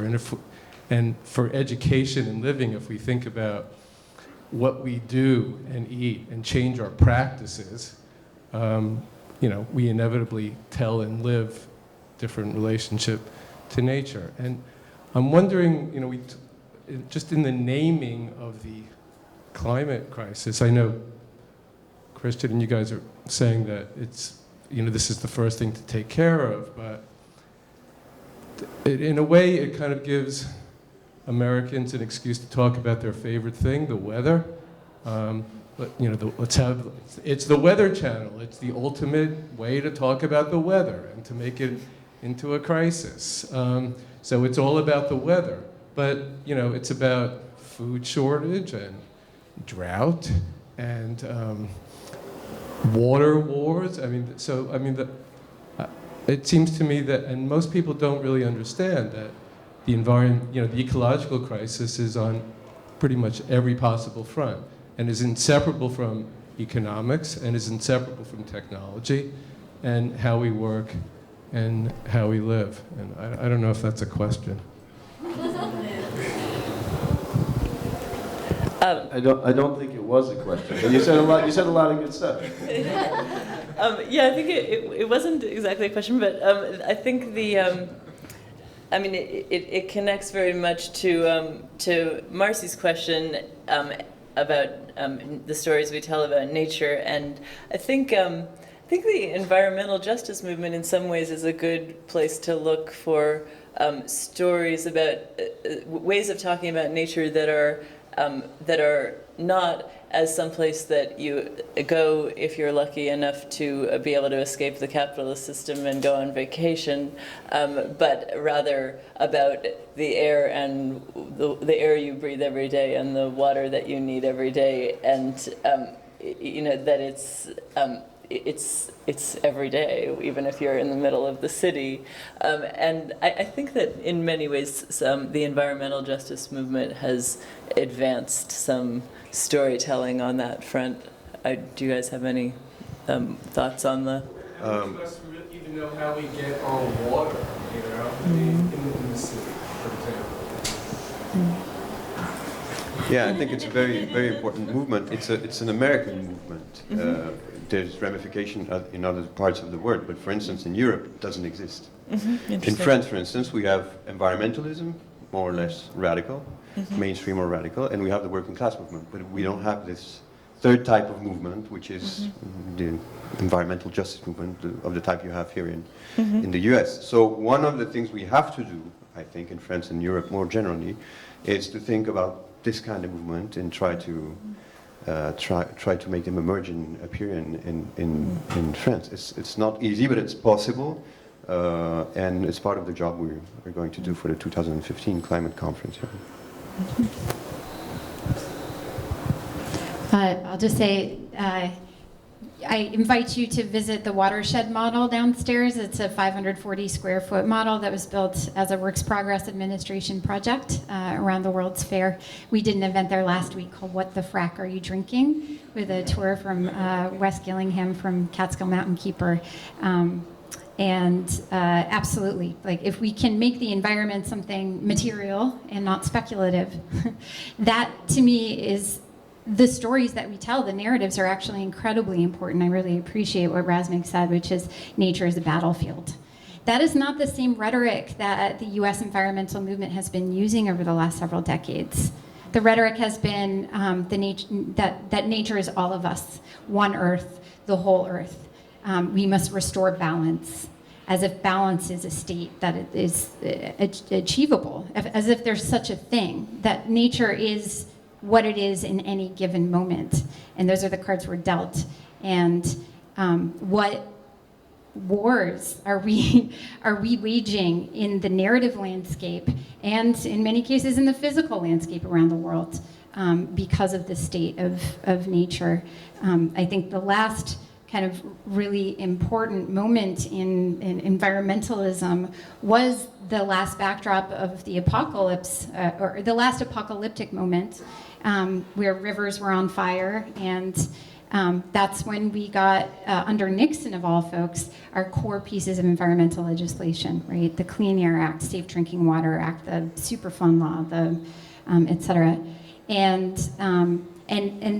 And for education and living, if we think about what we do and eat and change our practices, we inevitably tell and live different relationship to nature. And I'm wondering, just in the naming of the climate crisis, I know Christian and you guys are saying that it's, this is the first thing to take care of, but in a way, it kind of gives Americans an excuse to talk about their favorite thing, the weather. But you know, it's the Weather Channel. It's the ultimate way to talk about the weather and to make it into a crisis. So it's all about the weather. But you know, it's about food shortage and drought and water wars. I mean, it seems to me that, and most people don't really understand that the environment, you know, the ecological crisis is on pretty much every possible front and is inseparable from economics and is inseparable from technology and how we work and how we live. And I don't know if that's a question. I don't think it was a question, but you said a lot. You said a lot of good stuff. Yeah, I think it wasn't exactly a question, but I think I mean, it connects very much to Marcy's question about the stories we tell about nature, and I think the environmental justice movement in some ways is a good place to look for stories about ways of talking about nature that are not as someplace that you go if you're lucky enough to be able to escape the capitalist system and go on vacation, but rather about the air and the air you breathe every day and the water that you need every day, and you know that it's every day, even if you're in the middle of the city. And I think that in many ways the environmental justice movement has advanced some storytelling on that front. Do you guys have any thoughts on the... even know how we get our water, you know, in the city, for example. Yeah, I think it's a very, very important movement. It's an American movement. There's ramification in other parts of the world, but for instance, in Europe, it doesn't exist. In France, for instance, we have environmentalism, more or less radical, mainstream or radical, and we have the working class movement, but we don't have this third type of movement, which is the environmental justice movement of the type you have here in the US. So one of the things we have to do, I think, in France and Europe more generally, is to think about this kind of movement and try to make them emerge and appear in France. It's not easy, but it's possible, and it's part of the job we're going to do for the 2015 climate conference. I'll just say, I invite you to visit the watershed model downstairs. It's a 540 square foot model that was built as a works progress administration project around the World's Fair. We did an event there last week called What the Frack Are You Drinking? With a tour from Wes Gillingham from Catskill Mountain Keeper. Absolutely, like if we can make the environment something material and not speculative, that to me is the stories that we tell. The narratives are actually incredibly important. I really appreciate what Razmig said, which is nature is a battlefield. That is not the same rhetoric that the US environmental movement has been using over the last several decades. The rhetoric has been that nature is all of us, one earth, the whole earth. We must restore balance, as if balance is a state that is achievable, as if there's such a thing, that nature is what it is in any given moment. And those are the cards we're dealt. And what wars are we waging in the narrative landscape and in many cases in the physical landscape around the world because of the state of nature? I think the last kind of really important moment in environmentalism was the last backdrop of the apocalypse, or the last apocalyptic moment, where rivers were on fire, and that's when we got, under Nixon of all folks, our core pieces of environmental legislation, right? The Clean Air Act, Safe Drinking Water Act, the Superfund Law, the et cetera. And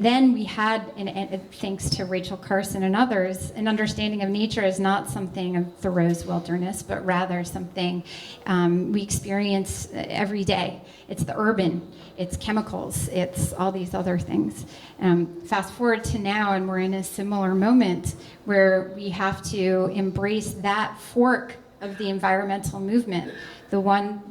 then we had, and thanks to Rachel Carson and others, an understanding of nature as not something of Thoreau's wilderness, but rather something we experience every day. It's the urban, it's chemicals, it's all these other things. Fast forward to now, and we're in a similar moment where we have to embrace that fork of the environmental movement, the one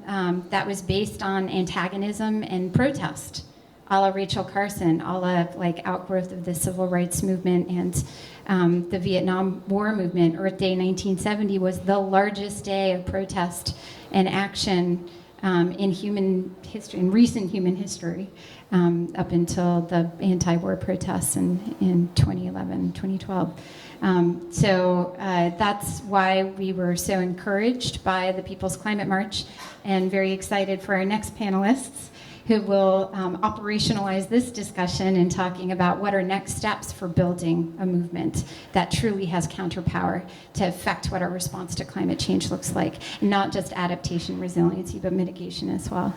that was based on antagonism and protest, a la Rachel Carson, a la like outgrowth of the civil rights movement and the Vietnam War movement. Earth Day 1970 was the largest day of protest and action in human history, in recent human history, up until the anti-war protests in 2011, 2012. So that's why we were so encouraged by the People's Climate March and very excited for our next panelists who will operationalize this discussion in talking about what are next steps for building a movement that truly has counterpower to affect what our response to climate change looks like, and not just adaptation, resiliency, but mitigation as well.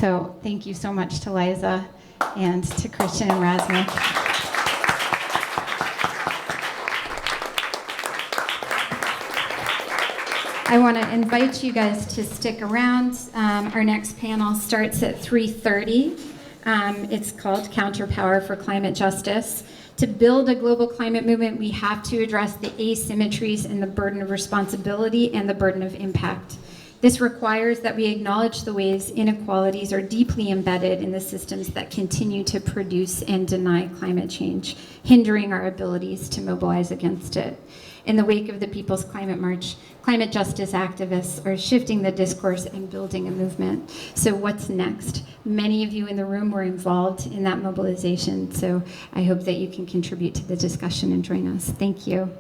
So thank you so much to Liza and to Keucheyan and Razmig. I want to invite you guys to stick around. Our next panel starts at 3:30. It's called Counterpower for Climate Justice. To build a global climate movement, we have to address the asymmetries in the burden of responsibility and the burden of impact. This requires that we acknowledge the ways inequalities are deeply embedded in the systems that continue to produce and deny climate change, hindering our abilities to mobilize against it. In the wake of the People's Climate March, climate justice activists are shifting the discourse and building a movement. So what's next? Many of you in the room were involved in that mobilization, so I hope that you can contribute to the discussion and join us. Thank you.